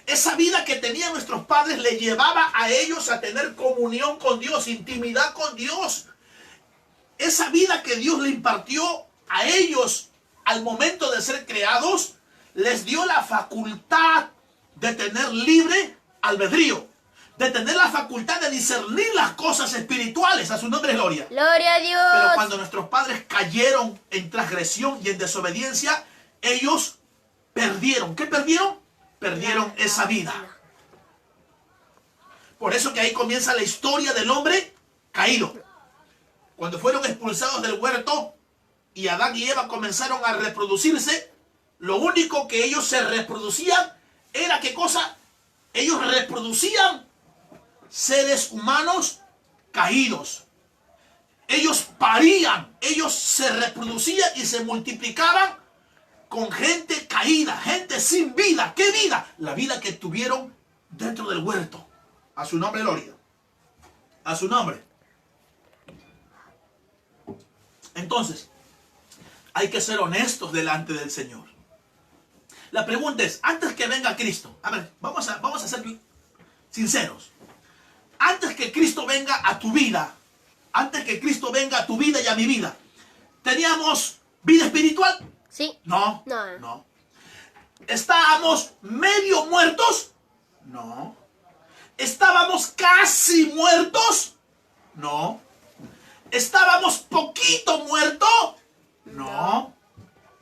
Esa vida que tenían nuestros padres le llevaba a ellos a tener comunión con Dios, intimidad con Dios. Esa vida que Dios le impartió a ellos al momento de ser creados, les dio la facultad de tener libre albedrío, de tener la facultad de discernir las cosas espirituales. A su nombre, gloria. Gloria a Dios. Pero cuando nuestros padres cayeron en transgresión y en desobediencia, ellos perdieron. ¿Qué perdieron? Perdieron esa vida. Por eso que ahí comienza la historia del hombre caído. Cuando fueron expulsados del huerto y Adán y Eva comenzaron a reproducirse, lo único que ellos se reproducían era ¿qué cosa? Ellos reproducían seres humanos caídos. Ellos parían, ellos se reproducían y se multiplicaban con gente caída, gente sin vida. ¿Qué vida? La vida que tuvieron dentro del huerto. A su nombre, gloria. A su nombre. Entonces, hay que ser honestos delante del Señor. La pregunta es, antes que venga Cristo, a ver, vamos a ser sinceros. Antes que Cristo venga a tu vida, antes que Cristo venga a tu vida y a mi vida, ¿teníamos vida espiritual? Sí. No, No. no. ¿Estábamos medio muertos? No. ¿Estábamos casi muertos? No. ¿Estábamos poquito muertos? No.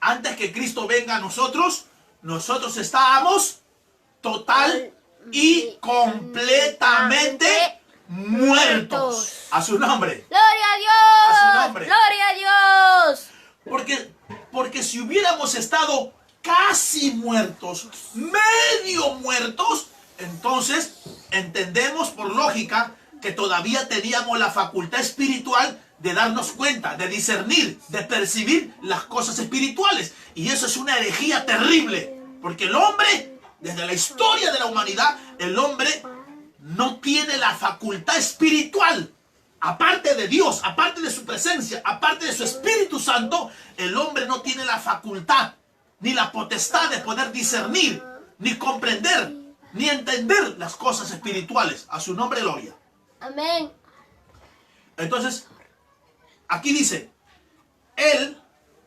Antes que Cristo venga a nosotros, nosotros estábamos total y completamente muertos. A su nombre. Gloria a Dios. A su nombre. Gloria a Dios. Porque si hubiéramos estado casi muertos, medio muertos, entonces entendemos por lógica que todavía teníamos la facultad espiritual de darnos cuenta, de discernir, de percibir las cosas espirituales. Y eso es una herejía terrible, porque el hombre, desde la historia de la humanidad, el hombre no tiene la facultad espiritual. Aparte de Dios, aparte de su presencia, aparte de su Espíritu Santo, el hombre no tiene la facultad ni la potestad de poder discernir, ni comprender, ni entender las cosas espirituales. A su nombre, gloria. Amén. Entonces, aquí dice, Él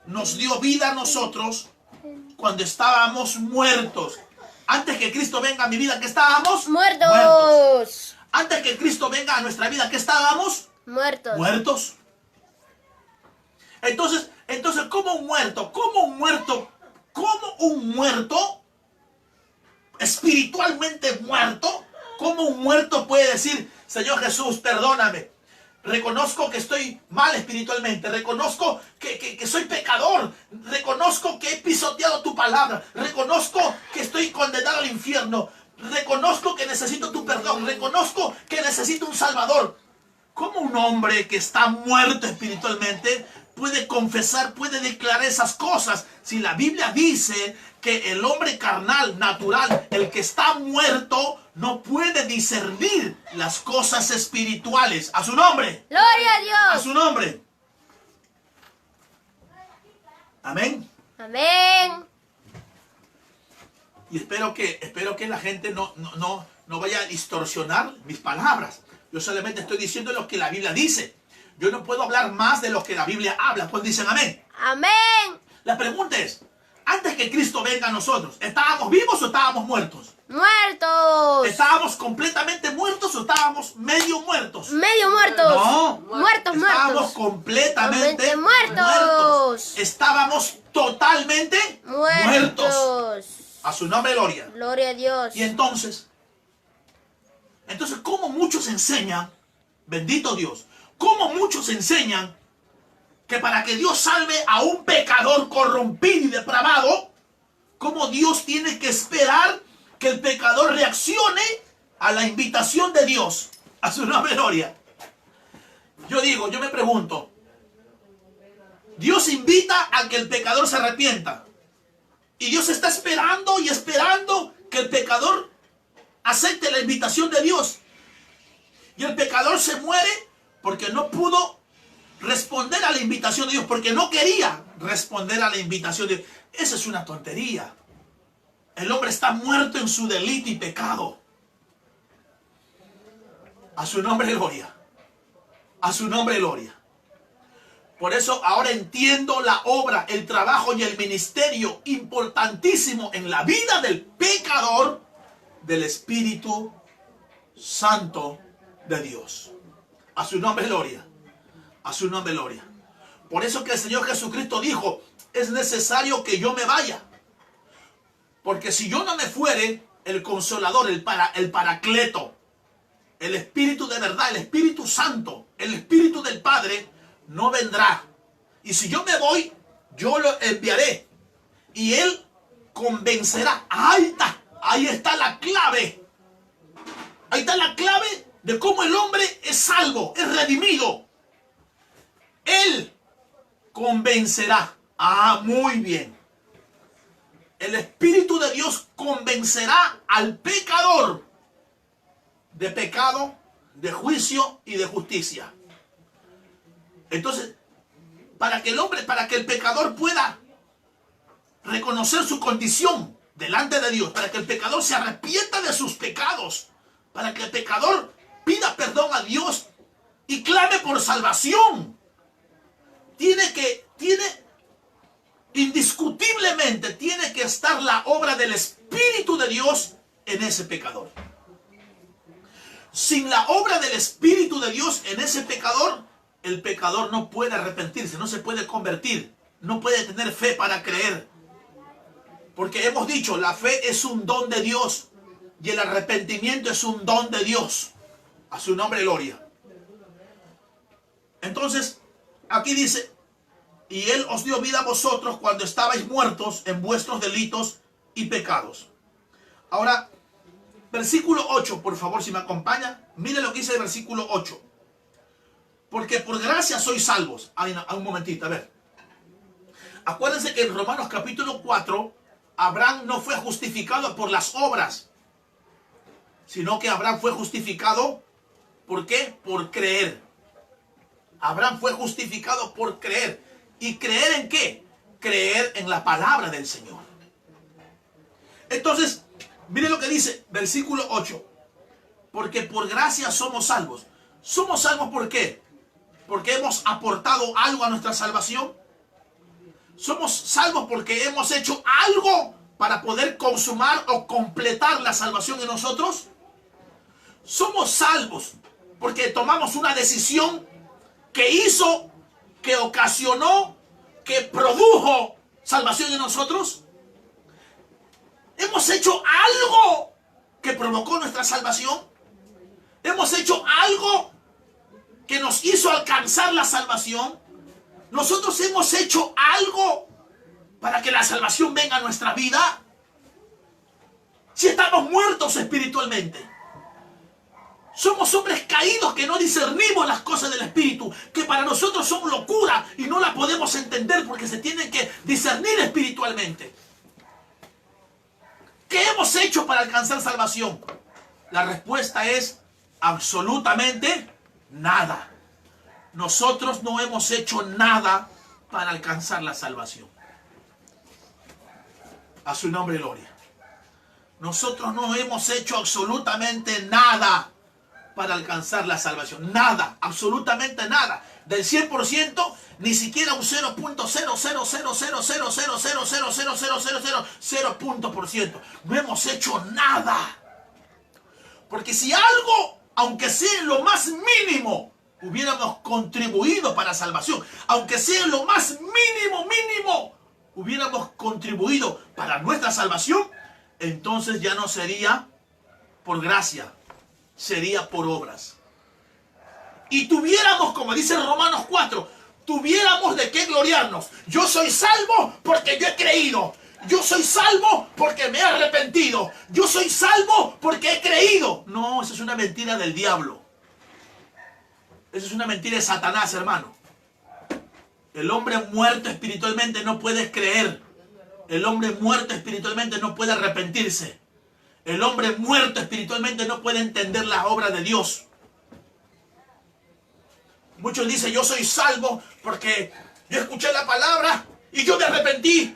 nos dio vida a nosotros cuando estábamos muertos. Antes que Cristo venga a mi vida, ¿qué estábamos? Muertos. Antes que Cristo venga a nuestra vida, ¿qué estábamos? Muertos. Muertos. Entonces, ¿cómo un muerto? ¿Cómo un muerto espiritualmente muerto? ¿Cómo un muerto puede decir, Señor Jesús, perdóname? Reconozco que estoy mal espiritualmente. Reconozco que soy pecador. Reconozco que he pisoteado tu palabra. Reconozco que estoy condenado al infierno. Reconozco que necesito tu perdón. Reconozco que necesito un Salvador. ¿Cómo un hombre que está muerto espiritualmente puede confesar, puede declarar esas cosas? Si la Biblia dice que el hombre carnal, natural, el que está muerto, no puede discernir las cosas espirituales. A su nombre. Gloria a A Dios. su nombre. Amén. Amén. Y espero que la gente no vaya a distorsionar mis palabras. Yo solamente estoy diciendo lo que la Biblia dice. Yo no puedo hablar más de lo que la Biblia habla. ¿Cuántos dicen amén? Amén. La pregunta es, antes que Cristo venga a nosotros, ¿estábamos vivos o estábamos muertos? Muertos. ¿Estábamos completamente muertos o estábamos medio muertos? Medio muertos. No. Muertos, Estábamos muertos. completamente Muertos. Estábamos totalmente muertos. Muertos. A su nombre, gloria. Gloria a Dios. Y entonces, Entonces, ¿cómo muchos enseñan, bendito Dios, cómo muchos enseñan que para que Dios salve a un pecador corrompido y depravado, cómo Dios tiene que esperar que el pecador reaccione a la invitación de Dios, a su nombre gloria? Yo me pregunto, Dios invita a que el pecador se arrepienta. Y Dios está esperando y esperando que el pecador acepte la invitación de Dios. Y el pecador se muere porque no pudo responder a la invitación de Dios, porque no quería responder a la invitación de Dios. Esa es una tontería. El hombre está muerto en su delito y pecado. A su nombre gloria. A su nombre gloria. Por eso ahora entiendo la obra, el trabajo y el ministerio importantísimo en la vida del pecador del Espíritu Santo de Dios. A su nombre gloria. A su nombre gloria. Por eso que el Señor Jesucristo dijo, es necesario que yo me vaya. Porque si yo no me fuere, el Consolador, el Paracleto, el Espíritu de verdad, el Espíritu Santo, el Espíritu del Padre, no vendrá. Y si yo me voy, yo lo enviaré. Y Él convencerá. Ahí está la clave. Ahí está la clave de cómo el hombre es salvo, es redimido. Él convencerá. Muy bien. El Espíritu de Dios convencerá al pecador de pecado, de juicio y de justicia. Entonces, para que el pecador pueda reconocer su condición delante de Dios, para que el pecador se arrepienta de sus pecados, para que el pecador pida perdón a Dios y clame por salvación, indiscutiblemente tiene que estar la obra del Espíritu de Dios en ese pecador. Sin la obra del Espíritu de Dios en ese pecador, el pecador no puede arrepentirse, no se puede convertir, no puede tener fe para creer. Porque hemos dicho, la fe es un don de Dios y el arrepentimiento es un don de Dios. A su nombre gloria. Entonces, aquí dice, y Él os dio vida a vosotros cuando estabais muertos en vuestros delitos y pecados. Ahora, versículo 8, por favor, si me acompaña. Mire lo que dice el versículo 8. Porque por gracia sois salvos. Un momentito, a ver. Acuérdense que en Romanos capítulo 4, Abraham no fue justificado por las obras, sino que Abraham fue justificado, ¿por qué? Por creer. Abraham fue justificado por creer. ¿Y creer en qué? Creer en la palabra del Señor. Entonces, mire lo que dice, versículo 8. Porque por gracia somos salvos. ¿Somos salvos por qué? Porque hemos aportado algo a nuestra salvación. Somos salvos porque hemos hecho algo para poder consumar o completar la salvación en nosotros. Somos salvos porque tomamos una decisión que hizo, que ocasionó, que produjo salvación en nosotros. Hemos hecho algo que provocó nuestra salvación. Hemos hecho algo que nos hizo alcanzar la salvación. Nosotros hemos hecho algo para que la salvación venga a nuestra vida. Si estamos muertos espiritualmente, somos hombres caídos que no discernimos las cosas del Espíritu, que para nosotros son locura y no la podemos entender porque se tienen que discernir espiritualmente. ¿Qué hemos hecho para alcanzar salvación? La respuesta es absolutamente nada. Nosotros no hemos hecho nada para alcanzar la salvación. A su nombre, gloria. Nosotros no hemos hecho absolutamente nada para alcanzar la salvación. Nada, absolutamente nada. Del 100%, ni siquiera un 0.000000000000000%. No hemos hecho nada. Porque si algo, aunque sea en lo más mínimo, hubiéramos contribuido para salvación, aunque sea en lo más mínimo, hubiéramos contribuido para nuestra salvación, entonces ya no sería por gracia, sería por obras. Y tuviéramos, como dice Romanos 4, tuviéramos de qué gloriarnos. Yo soy salvo porque yo he creído. Yo soy salvo porque me he arrepentido. Yo soy salvo porque he creído. No, eso es una mentira del diablo. Eso es una mentira de Satanás, hermano. El hombre muerto espiritualmente no puede creer. El hombre muerto espiritualmente no puede arrepentirse. El hombre muerto espiritualmente no puede entender la obra de Dios. Muchos dicen, yo soy salvo porque yo escuché la palabra y yo me arrepentí.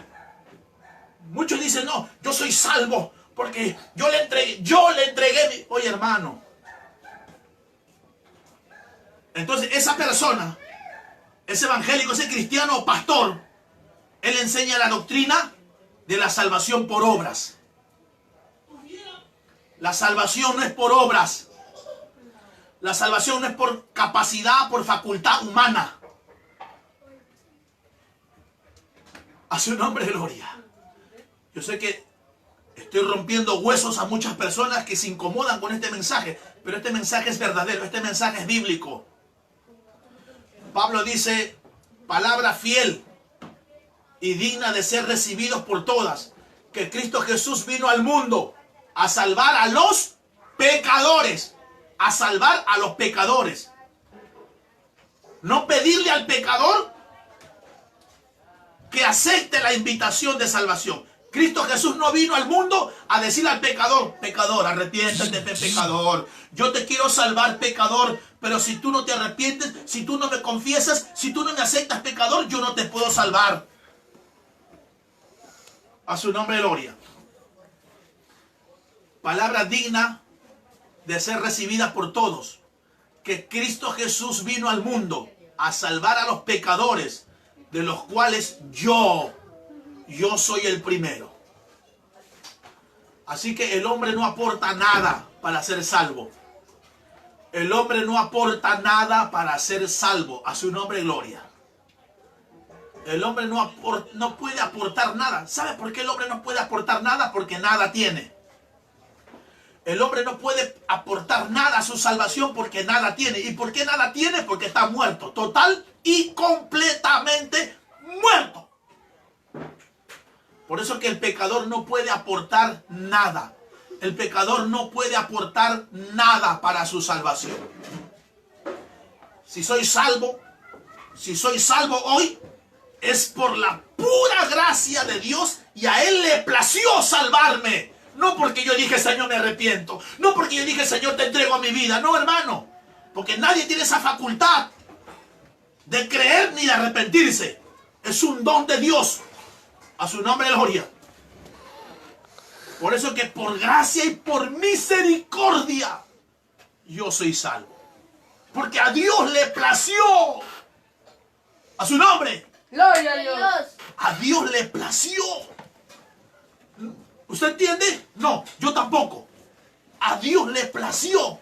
Muchos dicen, no, yo soy salvo porque yo le entregué. Oye, hermano. Entonces, esa persona, ese evangélico, ese cristiano o pastor, él enseña la doctrina de la salvación por obras. La salvación no es por obras. La salvación no es por capacidad, por facultad humana. A su nombre, gloria. Yo sé que estoy rompiendo huesos a muchas personas que se incomodan con este mensaje, pero este mensaje es verdadero, este mensaje es bíblico. Pablo dice, palabra fiel y digna de ser recibidos por todas, que Cristo Jesús vino al mundo a salvar a los pecadores. A salvar a los pecadores. No pedirle al pecador que acepte la invitación de salvación. Cristo Jesús no vino al mundo a decirle al pecador, pecador, arrepiéntete, pecador. Yo te quiero salvar, pecador, pero si tú no te arrepientes, si tú no me confiesas, si tú no me aceptas, pecador, yo no te puedo salvar. A su nombre, gloria. Palabra digna de ser recibida por todos, que Cristo Jesús vino al mundo a salvar a los pecadores, de los cuales yo soy el primero. Así que el hombre no aporta nada para ser salvo. El hombre no aporta nada para ser salvo. A su nombre, gloria. El hombre no puede aportar nada. ¿Sabe por qué el hombre no puede aportar nada? Porque nada tiene. El hombre no puede aportar nada a su salvación porque nada tiene. ¿Y por qué nada tiene? Porque está muerto. Total y completamente muerto. Por eso que el pecador no puede aportar nada. El pecador no puede aportar nada para su salvación. Si soy salvo hoy, es por la pura gracia de Dios y a Él le plació salvarme. No porque yo dije, Señor, me arrepiento. No porque yo dije, Señor, te entrego a mi vida. No, hermano. Porque nadie tiene esa facultad de creer ni de arrepentirse. Es un don de Dios. A su nombre, gloria. Por eso que por gracia y por misericordia yo soy salvo. Porque a Dios le plació. A su nombre. Gloria a Dios. A Dios le plació. ¿Usted entiende? No, yo tampoco. A Dios le plació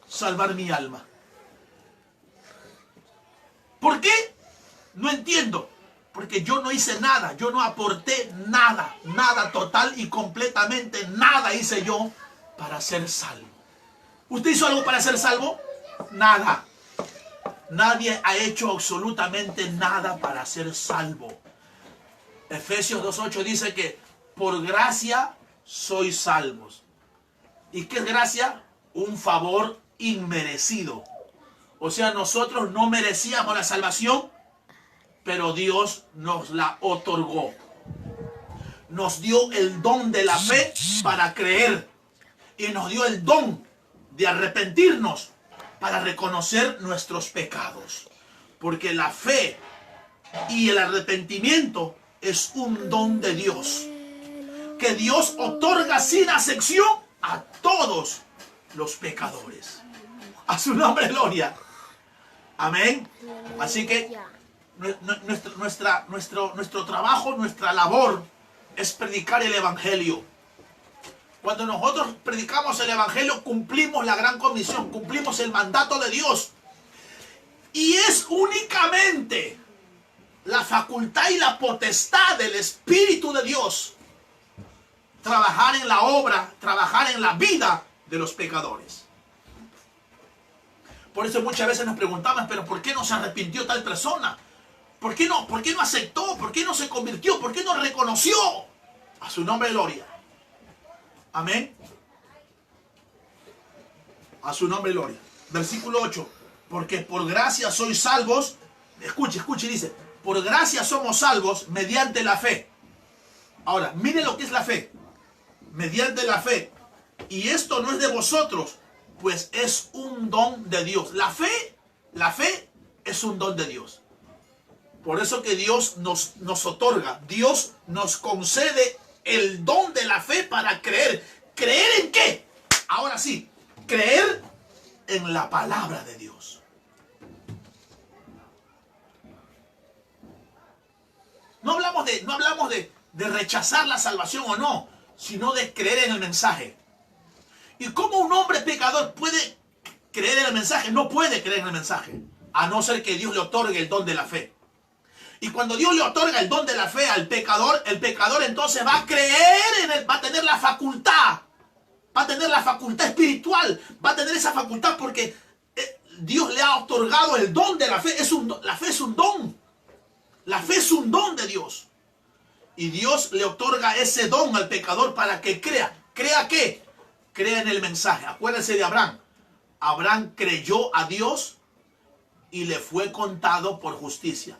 salvar mi alma. ¿Por qué? No entiendo. Porque yo no hice nada, yo no aporté nada, nada total y completamente, nada hice yo para ser salvo. ¿Usted hizo algo para ser salvo? Nada. Nadie ha hecho absolutamente nada para ser salvo. Efesios 2:8 dice que por gracia sois salvos. ¿Y qué es gracia? Un favor inmerecido. O sea, nosotros no merecíamos la salvación, pero Dios nos la otorgó. Nos dio el don de la fe para creer. Y nos dio el don de arrepentirnos para reconocer nuestros pecados. Porque la fe y el arrepentimiento es un don de Dios, que Dios otorga sin acepción a todos los pecadores. A su nombre, gloria. Amén. Así que nuestro trabajo, nuestra labor es predicar el evangelio. Cuando nosotros predicamos el evangelio, cumplimos la gran comisión, cumplimos el mandato de Dios. Y es únicamente la facultad y la potestad del Espíritu de Dios trabajar en la obra, trabajar en la vida de los pecadores. Por eso muchas veces nos preguntamos, pero ¿por qué no se arrepintió tal persona? ¿Por qué no aceptó? ¿Por qué no se convirtió? ¿Por qué no reconoció? A su nombre gloria. Amén. A su nombre gloria. Versículo 8. Porque por gracia sois salvos. Escuche, dice. Por gracia somos salvos mediante la fe. Ahora, mire lo que es la fe. Mediante la fe. Y esto no es de vosotros, pues es un don de Dios. La fe es un don de Dios. Por eso que Dios nos otorga, Dios nos concede el don de la fe para creer. ¿Creer en qué? Ahora sí, creer en la palabra de Dios. No hablamos de rechazar la salvación o no, sino de creer en el mensaje. ¿Y cómo un hombre pecador puede creer en el mensaje? No puede creer en el mensaje, a no ser que Dios le otorgue el don de la fe. Y cuando Dios le otorga el don de la fe al pecador, el pecador entonces va a creer en él, va a tener la facultad espiritual, va a tener esa facultad porque Dios le ha otorgado el don de la fe. La fe es un don. La fe es un don de Dios. Y Dios le otorga ese don al pecador para que crea. ¿Crea qué? Crea en el mensaje. Acuérdense de Abraham. Abraham creyó a Dios y le fue contado por justicia.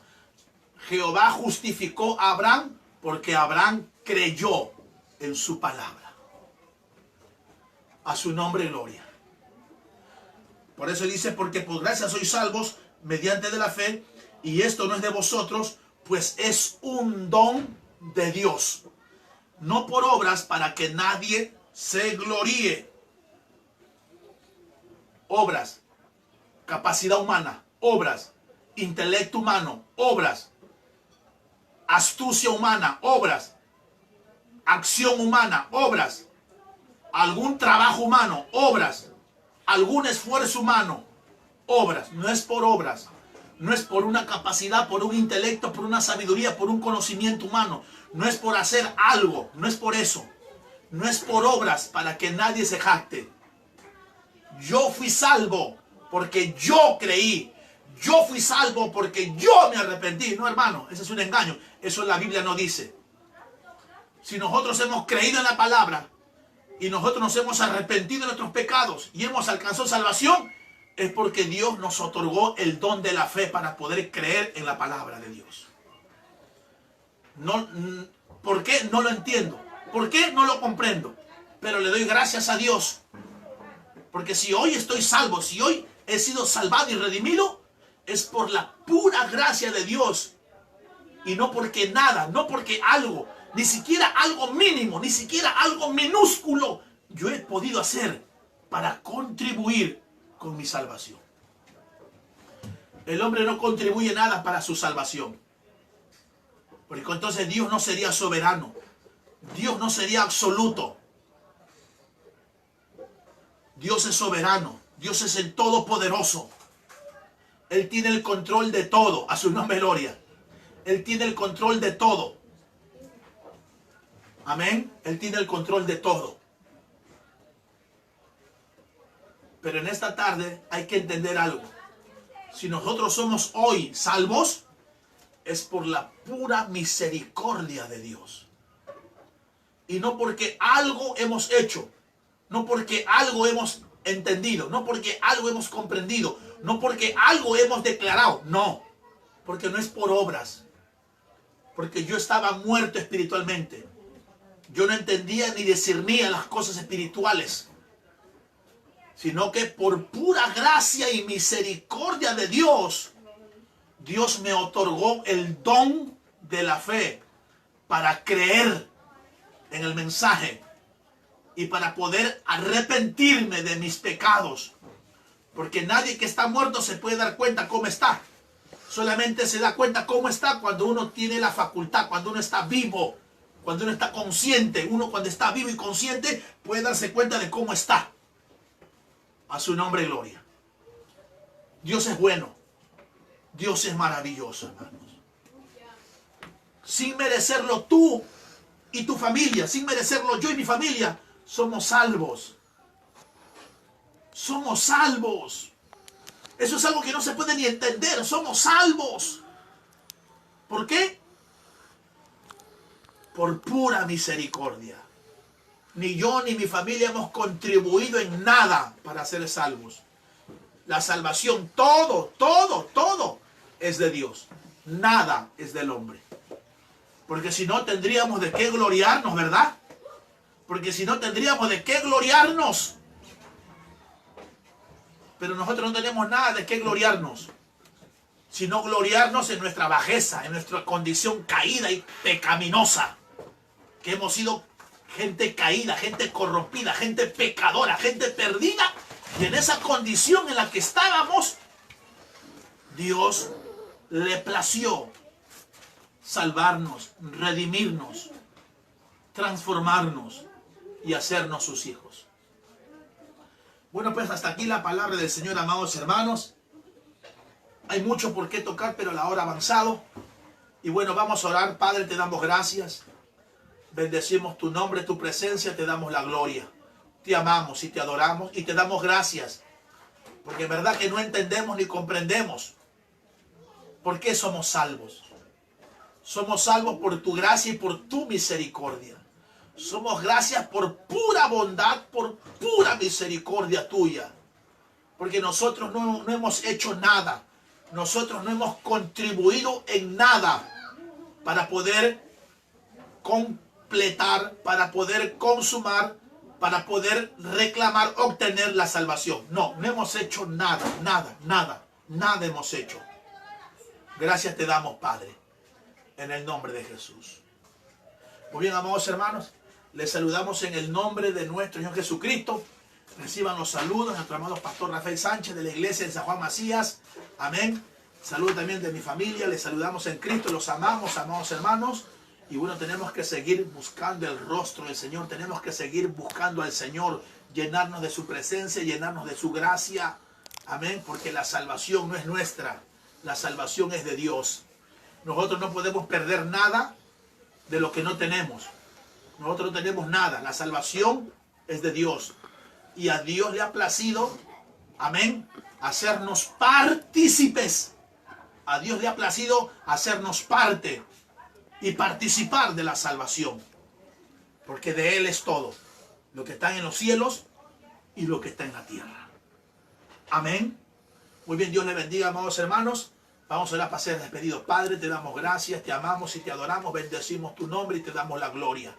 Jehová justificó a Abraham porque Abraham creyó en su palabra. A su nombre gloria. Por eso dice, porque por gracia sois salvos mediante de la fe, y esto no es de vosotros, pues es un don de Dios. No por obras para que nadie se gloríe. Obras, capacidad humana, obras, intelecto humano, obras, astucia humana, obras, acción humana, obras, algún trabajo humano, obras, algún esfuerzo humano, obras. No es por obras, no es por una capacidad, por un intelecto, por una sabiduría, por un conocimiento humano. No es por hacer algo, no es por eso. No es por obras para que nadie se jacte. Yo fui salvo porque yo creí. Yo fui salvo porque yo me arrepentí. No, hermano, ese es un engaño. Eso la Biblia no dice. Si nosotros hemos creído en la palabra y nosotros nos hemos arrepentido de nuestros pecados y hemos alcanzado salvación, es porque Dios nos otorgó el don de la fe para poder creer en la palabra de Dios. No, ¿por qué? No lo entiendo. ¿Por qué? No lo comprendo. Pero le doy gracias a Dios. Porque si hoy estoy salvo, si hoy he sido salvado y redimido, es por la pura gracia de Dios. Y no porque nada, no porque algo, ni siquiera algo mínimo, ni siquiera algo minúsculo yo he podido hacer para contribuir con mi salvación. El hombre no contribuye nada para su salvación. Porque entonces Dios no sería soberano. Dios no sería absoluto. Dios es soberano. Dios es el todopoderoso. Él tiene el control de todo. A su nombre gloria. Él tiene el control de todo. Amén. Él tiene el control de todo. Pero en esta tarde hay que entender algo. Si nosotros somos hoy salvos, es por la pura misericordia de Dios. Y no porque algo hemos hecho, no porque algo hemos entendido, no porque algo hemos comprendido, no porque algo hemos declarado, no, porque no es por obras, porque yo estaba muerto espiritualmente, yo no entendía ni discernía las cosas espirituales, sino que por pura gracia y misericordia de Dios, Dios me otorgó el don de la fe para creer en el mensaje y para poder arrepentirme de mis pecados. Porque nadie que está muerto se puede dar cuenta cómo está. Solamente se da cuenta cómo está cuando uno tiene la facultad, cuando uno está vivo, cuando uno está consciente. Uno cuando está vivo y consciente puede darse cuenta de cómo está. A su nombre gloria. Dios es bueno. Dios es maravilloso, hermanos. Sin merecerlo tú y tu familia, sin merecerlo yo y mi familia, somos salvos. Somos salvos. Eso es algo que no se puede ni entender. Somos salvos. ¿Por qué? Por pura misericordia. Ni yo ni mi familia hemos contribuido en nada para ser salvos. La salvación, todo es de Dios. Nada es del hombre. Porque si no tendríamos de qué gloriarnos, ¿verdad? Porque si no tendríamos de qué gloriarnos. Pero nosotros no tenemos nada de qué gloriarnos. Sino gloriarnos en nuestra bajeza, en nuestra condición caída y pecaminosa. Que hemos sido gente caída, gente corrompida, gente pecadora, gente perdida. Y en esa condición en la que estábamos, Dios le plació salvarnos, redimirnos, transformarnos y hacernos sus hijos. Bueno, pues hasta aquí la palabra del Señor, amados hermanos. Hay mucho por qué tocar, pero la hora ha avanzado. Y bueno, vamos a orar. Padre, te damos gracias. Bendecimos tu nombre, tu presencia, te damos la gloria. Te amamos y te adoramos y te damos gracias. Porque en verdad que no entendemos ni comprendemos por qué somos salvos. Somos salvos por tu gracia y por tu misericordia. Somos gracias por pura bondad, por pura misericordia tuya. Porque nosotros no hemos hecho nada. Nosotros no hemos contribuido en nada para poder completar, para poder consumar, para poder reclamar, obtener la salvación. No hemos hecho nada, nada hemos hecho. Gracias te damos, Padre, en el nombre de Jesús. Muy bien, amados hermanos, les saludamos en el nombre de nuestro Señor Jesucristo. Reciban los saludos de nuestro amado pastor Rafael Sánchez de la iglesia de San Juan Macías. Amén. Saludos también de mi familia. Les saludamos en Cristo. Los amamos, amados hermanos. Y bueno, tenemos que seguir buscando el rostro del Señor. Tenemos que seguir buscando al Señor. Llenarnos de su presencia, llenarnos de su gracia. Amén. Porque la salvación no es nuestra. La salvación es de Dios. Nosotros no podemos perder nada de lo que no tenemos. Nosotros no tenemos nada. La salvación es de Dios. Y a Dios le ha placido, amén, hacernos partícipes. A Dios le ha placido hacernos parte y participar de la salvación. Porque de Él es todo. Lo que está en los cielos y lo que está en la tierra. Amén. Muy bien, Dios le bendiga, amados hermanos. Vamos a orar para ser despedidos. Padre, te damos gracias, te amamos y te adoramos. Bendecimos tu nombre y te damos la gloria.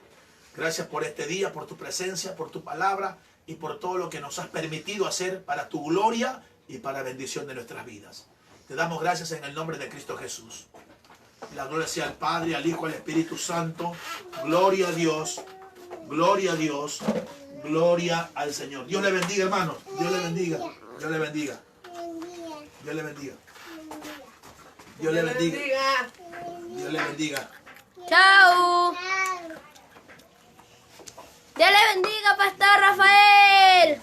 Gracias por este día, por tu presencia, por tu palabra y por todo lo que nos has permitido hacer para tu gloria y para bendición de nuestras vidas. Te damos gracias en el nombre de Cristo Jesús. La gloria sea al Padre, al Hijo, al Espíritu Santo. Gloria a Dios, gloria a Dios, gloria al Señor. Dios le bendiga, hermanos. Dios le bendiga. Dios le bendiga. Dios le bendiga. Dios le bendiga. Dios le bendiga. Chao. Dios le bendiga, Pastor Rafael.